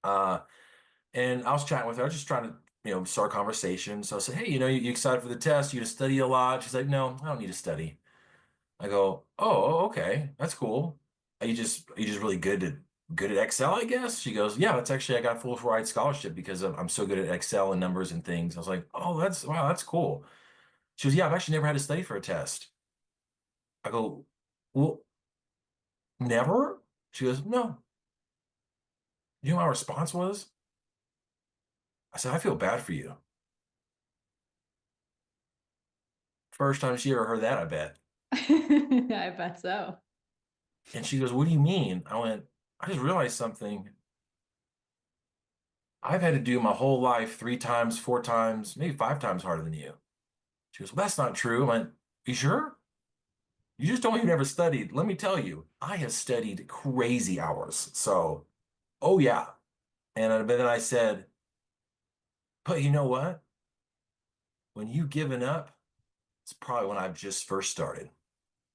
Uh, and I was chatting with her. I was just trying to, start a conversation. So I said, "Hey, you excited for the test? You gonna study a lot?" She's like, "No, I don't need to study." I go, "Oh, okay, that's cool. Are you just really good at Excel, I guess?" She goes, "Yeah, that's actually I got a full ride scholarship because I'm so good at Excel and numbers and things." I was like, "Oh, wow, that's cool." She goes, "Yeah, I've actually never had to study for a test." I go, "Well, never?" She goes, "No." You know what my response was? I said, "I feel bad for you." First time she ever heard that, I bet. I bet so. And she goes, "What do you mean?" I went, "I just realized something. I've had to do my whole life three times, four times, maybe five times harder than you." She goes, "Well, that's not true." I went, "You sure? You just told me you never studied. Let me tell you, I have studied crazy hours." So, oh yeah. But then I said, "But you know what? When you given up, it's probably when I've just first started.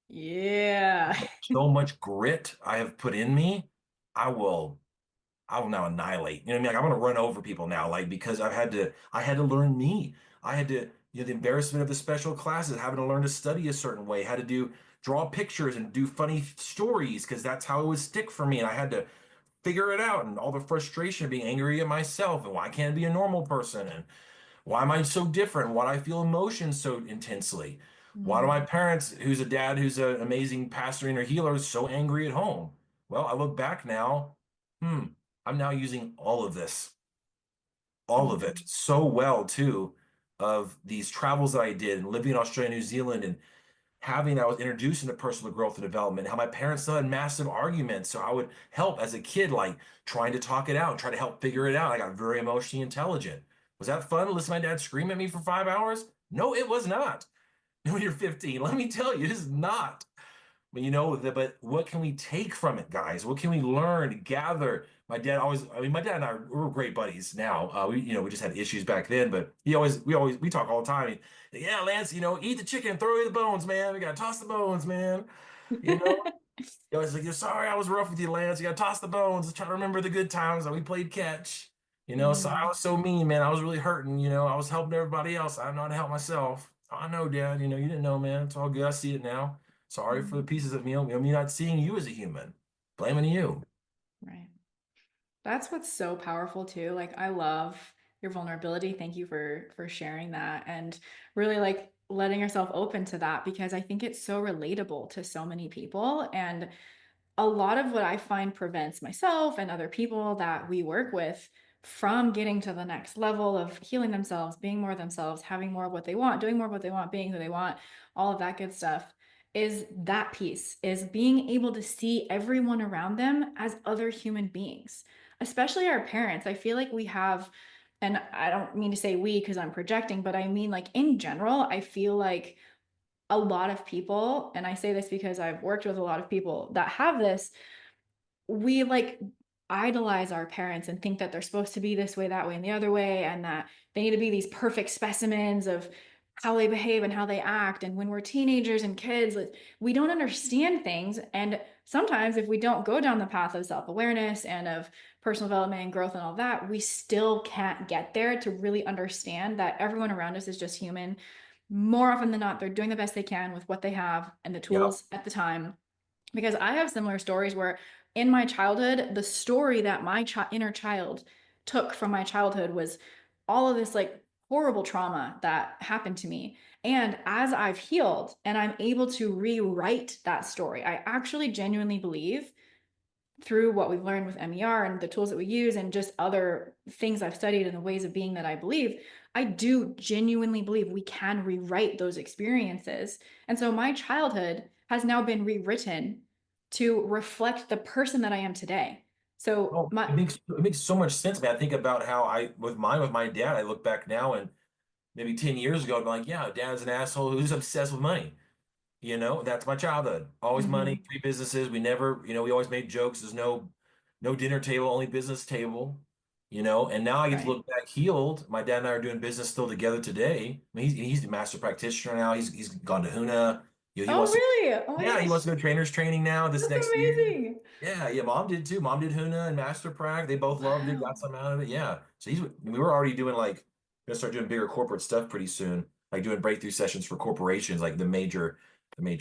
Yeah. So much grit I have put in me, I will I will now annihilate. You know what I mean? Like I'm gonna run over people now, like because I had to learn me. I had to, the embarrassment of the special classes, having to learn to study a certain way, had to draw pictures and do funny stories because that's how it would stick for me. And I had to figure it out and all the frustration of being angry at myself and why I can't be a normal person and why am I so different? Why do I feel emotions so intensely? Why do my Mm, parents, who's a dad who's an amazing pastor and a healer, so angry at home? Well, I look back now, hmm, I'm now using all of it mhm, so well too, of these travels that I did and living in Australia, New Zealand, and I was introduced into personal growth and development, how my parents still had massive arguments. So I would help as a kid, like trying to talk it out, try to help figure it out. I got very emotionally intelligent. Was that fun? Listen to my dad scream at me for 5 hours? No, it was not. When you're 15, let me tell you, it is not. But what can we take from it, guys? What can we learn, gather? My dad and I, we're great buddies now. We just had issues back then, but we talk all the time. Yeah, Lance, eat the chicken, throw away the bones, man. We gotta toss the bones, man. You know, he always like, "You're sorry, I was rough with you, Lance. You gotta toss the bones. Try to remember the good times that we played catch. So I mm, was so mean, man. I was really hurting. I was helping everybody else. I didn't know how to help myself. I know, Dad. You didn't know, man. It's all good. I see it now. Sorry for the mm. pieces of me not seeing you as a human. Blaming you." Right. That's what's so powerful too. Like I love your vulnerability. Thank you for sharing that and really like letting yourself open to that because I think it's so relatable to so many people and a lot of what I find prevents myself and other people that we work with from getting to the next level of healing themselves, being more themselves, having more of what they want, doing more of what they want, being who they want, all of that good stuff is that piece, is being able to see everyone around them as other human beings, especially our parents. I feel like we have, and I don't mean to say we because I'm projecting, but I mean like in general, I feel like a lot of people, and I say this because I've worked with a lot of people that have this, we like idolize our parents and think that they're supposed to be this way, that way, and the other way, and that they need to be these perfect specimens of how they behave and how they act. And when we're teenagers and kids, like, we don't understand things. And sometimes, if we don't go down the path of self awareness and of personal development and growth and all that, we still can't get there to really understand that everyone around us is just human. More often than not, they're doing the best they can with what they have and the Yep. tools at the time, because I have similar stories where in my childhood, the story that my inner child took from my childhood was all of this like horrible trauma that happened to me. And as I've healed and I'm able to rewrite that story, I actually genuinely believe through what we've learned with MER and the tools that we use and just other things I've studied and the ways of being that I believe, I do genuinely believe we can rewrite those experiences. And so my childhood has now been rewritten to reflect the person that I am today. So Oh, my it makes so much sense, man. I think about how with my dad, I look back now and maybe 10 years ago, I'd be like, yeah, dad's an asshole who's obsessed with money. That's my childhood. Always money, Mhm. three businesses. We never, we always made jokes. There's no dinner table, only business table. And now I get to Right. look back healed. My dad and I are doing business still together today. I mean, he's a master practitioner now. He's gone to Huna. He Oh, wants to, really? Oh my yeah, he wants gosh. to go trainers training now this That's next year. amazing. Yeah, yeah, mom did too. Mom did Huna and Master Prac. They both loved it, got Wow. something out of it. Yeah. So we were already doing like, gonna start doing bigger corporate stuff pretty soon, like doing breakthrough sessions for corporations, like the major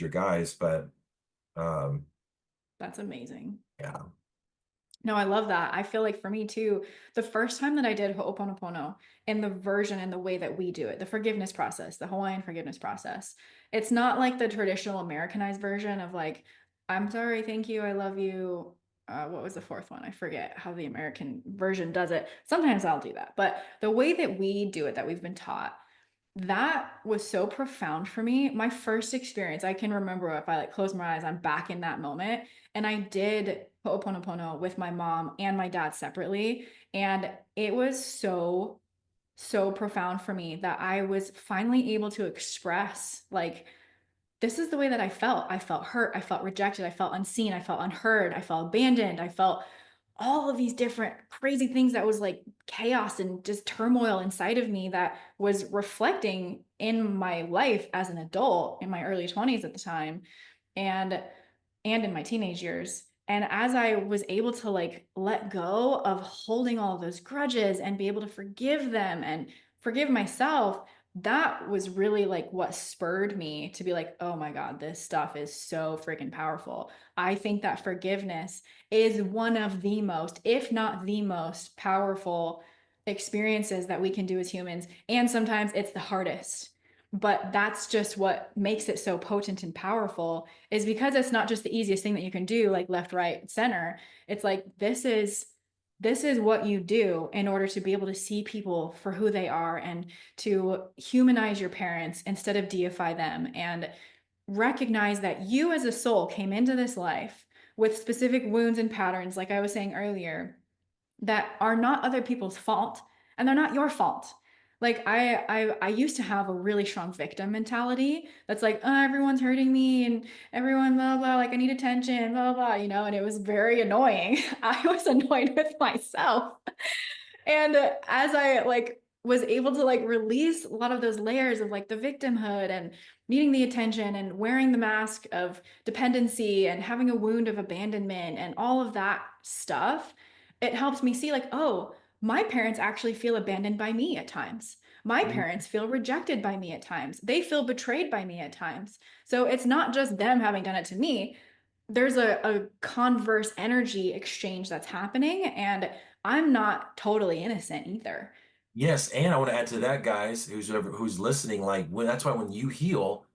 guys. But um, That's amazing. yeah. No, I love that. I feel like for me too, the first time that I did Ho'oponopono in the version and the way that we do it, the forgiveness process, the Hawaiian forgiveness process, it's not like the traditional Americanized version of like, I'm sorry, thank you, I love you. What was the fourth one? I forget how the American version does it. Sometimes I'll do that. But the way that we do it, that we've been taught, that was so profound for me. My first experience, I can remember if I like close my eyes, I'm back in that moment. And I did Ho'oponopono with my mom and my dad separately. And it was so, so profound for me that I was finally able to express like this is the way that I felt. I felt hurt. I felt rejected. I felt unseen. I felt unheard. I felt abandoned. I felt all of these different crazy things that was like chaos and just turmoil inside of me that was reflecting in my life as an adult in my early 20s at the time. And in my teenage years. And as I was able to like let go of holding all of those grudges and be able to forgive them and forgive myself, that was really like what spurred me to be like, oh my God, this stuff is so freaking powerful. I think that forgiveness is one of the most, if not the most powerful experiences that we can do as humans. And sometimes it's the hardest. But that's just what makes it so potent and powerful, is because it's not just the easiest thing that you can do, like left, right, center. It's like this is what you do in order to be able to see people for who they are and to humanize your parents instead of deify them, and recognize that you as a soul came into this life with specific wounds and patterns, like I was saying earlier, that are not other people's fault and they're not your fault. Like I used to have a really strong victim mentality that's like, oh, everyone's hurting me and everyone blah blah, like I need attention, blah blah, and it was very annoying. I was annoyed with myself. And as I like was able to like release a lot of those layers of like the victimhood and needing the attention and wearing the mask of dependency and having a wound of abandonment and all of that stuff, it helps me see like, oh, my parents actually feel abandoned by me at times. My parents feel rejected by me at times. They feel betrayed by me at times. So it's not just them having done it to me. There's a converse energy exchange that's happening, and I'm not totally innocent either. Yes, and I want to add to that, guys, who's listening, like that's why when you heal,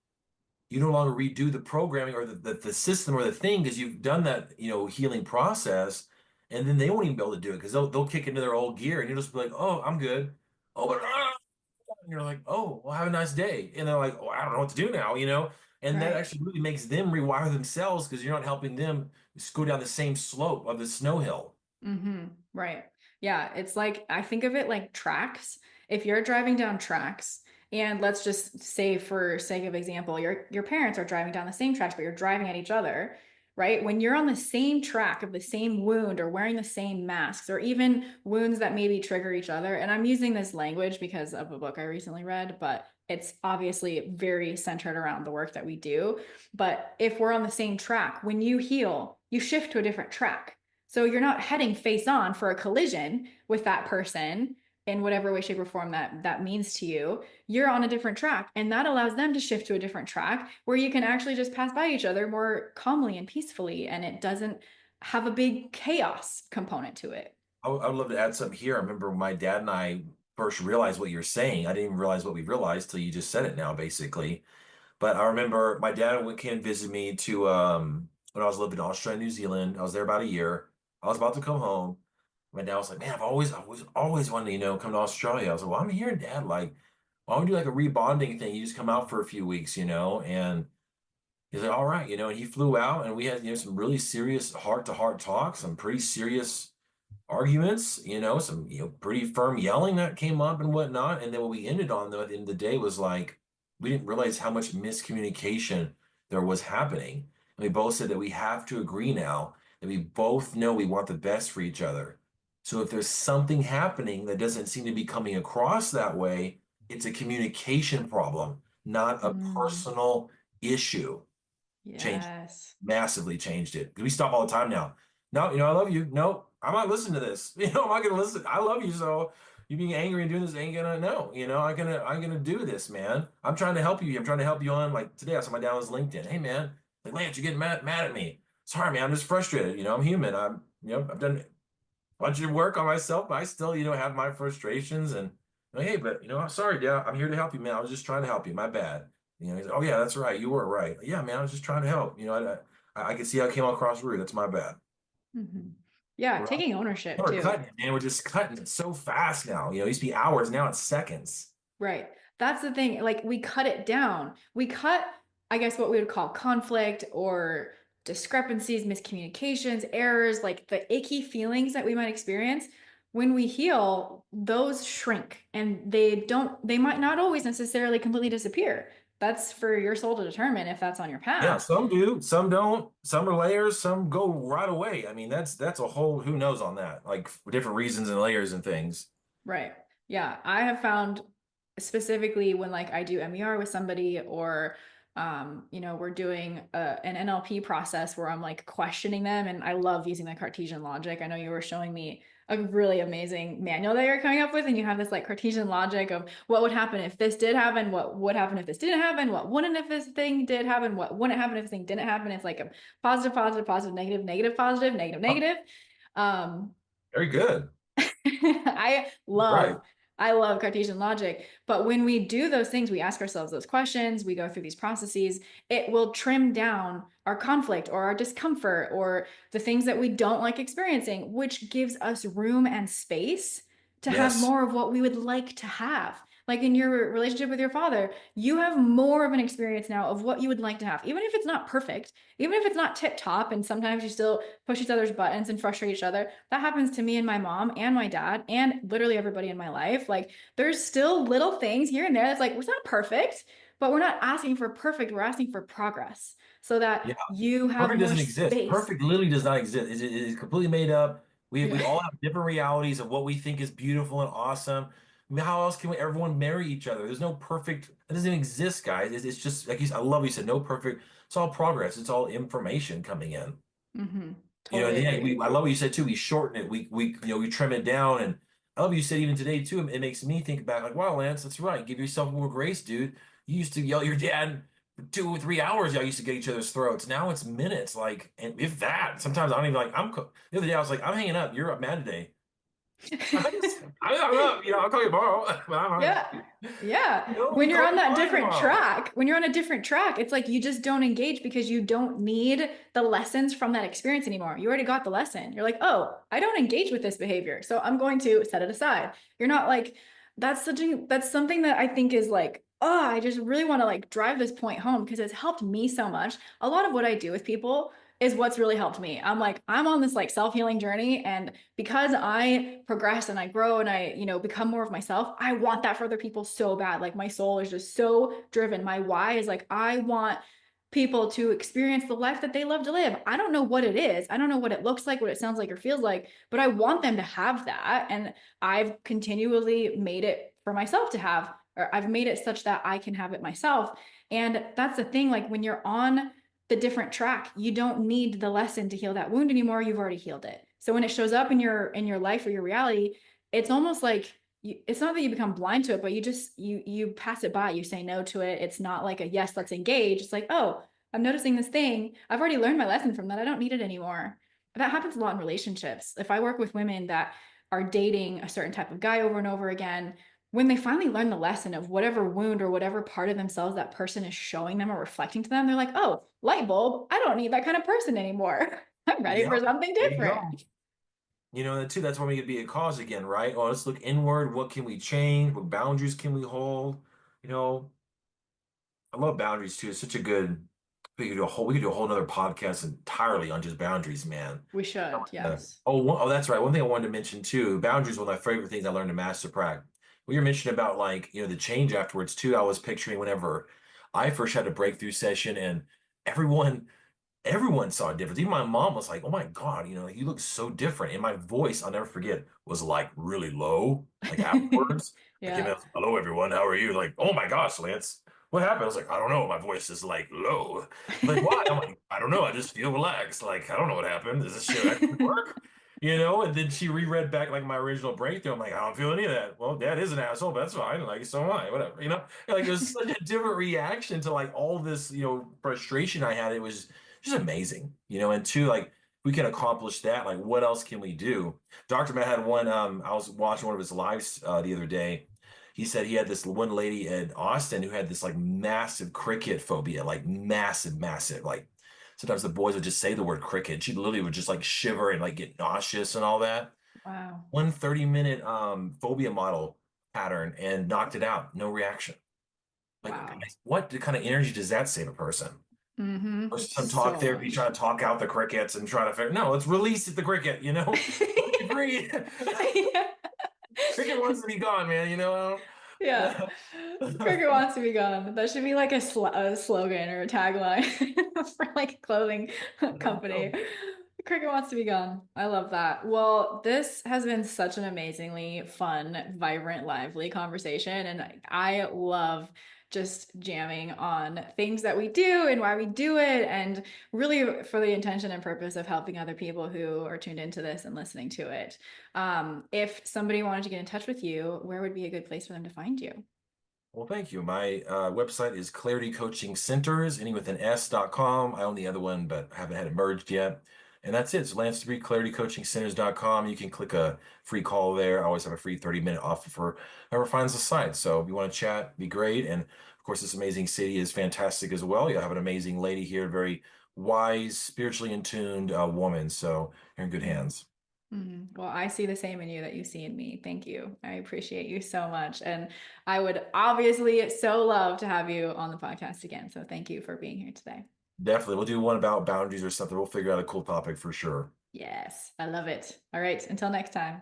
you no longer redo the programming or the system or the thing because you've done that, healing process, and then they won't even be able to do it because they'll kick into their old gear and you'll just be like, oh, I'm good. Oh, but and you're like, oh, well, have a nice day. And they're like, oh, I don't know what to do now. And that Right. actually really makes them rewire themselves because you're not helping them just go down the same slope of the snow hill. Right. Yeah. It's like, I think of it like tracks. If you're driving down tracks And let's just say, for sake of example, your parents are driving down the same tracks, but you're driving at each other, right? When you're on the same track of the same wound or wearing the same masks or even wounds that maybe trigger each other. And I'm using this language because of a book I recently read, but it's obviously very centered around the work that we do. But if we're on the same track, when you heal, you shift to a different track. So you're not heading face on for a collision with that person in whatever way, shape, or form that means to you. You're on a different track, and that allows them to shift to a different track where you can actually just pass by each other more calmly and peacefully, and it doesn't have a big chaos component to it. I would love to add something here. I remember my dad and I first realized what you're saying. I didn't even realize what we realized till you just said it now, basically. But I remember my dad came and visit me to when I was living in Australia, New Zealand. I was there about a year. I was about to come home. My dad was like, "Man, always wanted to, come to Australia." I was like, "Well, I'm here, Dad. Like, why don't we do like a rebonding thing? You just come out for a few weeks, And he's like, "All right, And he flew out, and we had, some really serious heart-to-heart talks, some pretty serious arguments, some, pretty firm yelling that came up and whatnot. And then what we ended on, though, at the end of the day was like, we didn't realize how much miscommunication there was happening. And we both said that we have to agree now that we both know we want the best for each other. So if there's something happening that doesn't seem to be coming across that way, it's a communication problem, not a Mm, personal issue. Changed yes. massively changed it. We stop all the time now. No, I love you. No, I'm not listening to this. I'm not gonna listen. I love you, so you being angry and doing this ain't gonna no. I'm gonna do this, man. I'm trying to help you. I'm trying to help you on like today. I saw my dad on his LinkedIn. Hey man, like Lance, you're getting mad at me. Sorry, man. I'm just frustrated. I'm human. I've done bunch of work on myself, but I still, have my frustrations and hey, but I'm sorry, Dad. I'm here to help you, man. I was just trying to help you. My bad. He's like, oh yeah, that's right. You were right. Yeah, man, I was just trying to help. I can see how I came across rude. That's my bad. Mhm. Yeah, We're, taking ownership we're too. cutting it, man. We're just cutting it so fast now. It used to be hours, now it's seconds. Right. That's the thing. Like we cut it down. We cut, I guess, what we would call conflict or discrepancies, miscommunications, errors, like the icky feelings that we might experience. When we heal, those shrink and they might not always necessarily completely disappear. That's for your soul to determine if that's on your Yeah, path. some do, some don't. Some are layers, some go right away. I mean, that's a whole who knows on that, like for different reasons and layers and things. Right. Yeah. I have found specifically when like I do MER with somebody or we're doing an NLP process where I'm like questioning them and I love using the Cartesian logic. I know you were showing me a really amazing manual that you're coming up with and you have this like Cartesian logic of what would happen if this did happen, what would happen if this didn't happen, what wouldn't if this thing did happen, what wouldn't happen if this thing didn't happen. It's like a positive, positive, positive, negative, negative, positive, negative, Oh, negative. Um, very good. I Right. love I love Cartesian logic, but when we do those things, we ask ourselves those questions, we go through these processes, it will trim down our conflict or our discomfort or the things that we don't like experiencing, which gives us room and space to have Yes. more of what we would like to have. Like in your relationship with your father, you have more of an experience now of what you would like to have, even if it's not perfect, even if it's not tip top, and sometimes you still push each other's buttons and frustrate each other. That happens to me and my mom and my dad and literally everybody in my life. Like there's still little things here and there that's like, it's not perfect, but we're not asking for perfect. We're asking for progress so that Yeah. you have Perfect more doesn't exist. space. Perfect literally does not exist. It is completely made up. We Yeah. all have different realities of what we think is beautiful and awesome. I mean, how else can everyone marry each other? There's no perfect. It doesn't exist, guys. It's just like I love what you said. No perfect. It's all progress. It's all information coming in. In Totally the end, agree. I love what you said too. We shorten it. We trim it down. And I love what you said even today too. It makes me think back like, wow, Lance, that's right. Give yourself more grace, dude. You used to yell at your dad for 2 or 3 hours. Y'all used to get each other's throats. Now it's minutes. Like, and if that, sometimes I don't even like. The other day I was like, I'm hanging up. You're up mad today. I'm up. I'll call you tomorrow. But Yeah. Yeah. When you're call on me that fine different tomorrow. track, when you're on a different track, it's like you just don't engage because you don't need the lessons from that experience anymore. You already got the lesson. You're like, oh, I don't engage with this behavior. So I'm going to set it aside. You're not like, that's something that I think is like, oh, I just really want to like drive this point home because it's helped me so much. A lot of what I do with people is what's really helped me. I'm like, I'm on this like self-healing journey. And because I progress and I grow and I, become more of myself, I want that for other people so bad. Like my soul is just so driven. My why is like, I want people to experience the life that they love to live. I don't know what it is. I don't know what it looks like, what it sounds like or feels like, but I want them to have that. And I've continually made it for myself to have, or I've made it such that I can have it myself. And that's the thing. Like when you're on the different track, you don't need the lesson to heal that wound anymore. You've already healed it. So when it shows up in your life or your reality, it's almost like it's not that you become blind to it, but you pass it by. You say no to it. It's not like a yes, let's engage. It's like, oh, I'm noticing this thing. I've already learned my lesson from that. I don't need it anymore. That happens a lot in relationships. If I work with women that are dating a certain type of guy over and over again, when they finally learn the lesson of whatever wound or whatever part of themselves that person is showing them or reflecting to them, they're like, oh, light bulb, I don't need that kind of person anymore. I'm ready Yeah, for something there you go. different. And too, that's when we get to be a cause again, right? Oh, let's look inward. What can we change? What boundaries can we hold? You know, I love boundaries too. It's such a good. We could do a whole nother podcast entirely on just boundaries, man. We should, yes. Oh, that's right. One thing I wanted to mention too, boundaries, one of my favorite things I learned in Master Prac. What you're mentioning about like, the change afterwards too, I was picturing whenever I first had a breakthrough session and everyone everyone saw a difference. Even my mom was like, "Oh my God, you look so different." And my voice, I'll never forget, was like really low, like afterwards. I came Yeah. out, "Hello, everyone. How are you?" Like, "Oh my gosh, Lance, what happened?" I was like, "I don't know. My voice is like low." Like, why? I'm like, "I don't know. I just feel relaxed. Like, I don't know what happened. Does this shit actually work?" And then she reread back like my original breakthrough. I'm like, I don't feel any of that. Well, Dad is an asshole, but that's fine. Like, so am I. Whatever. Like it was such a different reaction to like all this, frustration I had. It was just amazing. And two, like we can accomplish that. Like, what else can we do? Dr. Matt had one. I was watching one of his lives the other day. He said he had this one lady in Austin who had this like massive cricket phobia, like massive, massive. Like sometimes the boys would just say the word cricket. She literally would just like shiver and like get nauseous and all that. Wow. One 30-minute phobia model pattern and knocked it out. No reaction. Like, Wow. guys, what kind of energy does that save a person? Mm-hmm. Or some talk So therapy much. trying to talk out the crickets and trying to figure. No, let's release the cricket. Let it be free. Yeah. Cricket wants to be gone, man. Yeah. Cricket wants to be gone. That should be like a slogan or a tagline for like a clothing company. Cricket wants to be gone. I love that. Well, this has been such an amazingly fun, vibrant, lively conversation. And I love just jamming on things that we do and why we do it, and really for the intention and purpose of helping other people who are tuned into this and listening to it. If somebody wanted to get in touch with you, where would be a good place for them to find you? Well, thank you. My website is Clarity Coaching Centers, ending with an S.com. I own the other one, but haven't had it merged yet. And that's it. So Lance Dewbre, claritycoachingcenters.com. You can click a free call there. I always have a free 30-minute offer for whoever finds the site. So if you want to chat, be great. And of course, this amazing city is fantastic as well. You have an amazing lady here, very wise, spiritually in tuned woman. So you're in good Mhm. hands. Well, I see the same in you that you see in me. Thank you. I appreciate you so much. And I would obviously so love to have you on the podcast again. So thank you for being here today. Definitely. We'll do one about boundaries or something. We'll figure out a cool topic for sure. Yes, I love it. All right. Until next time.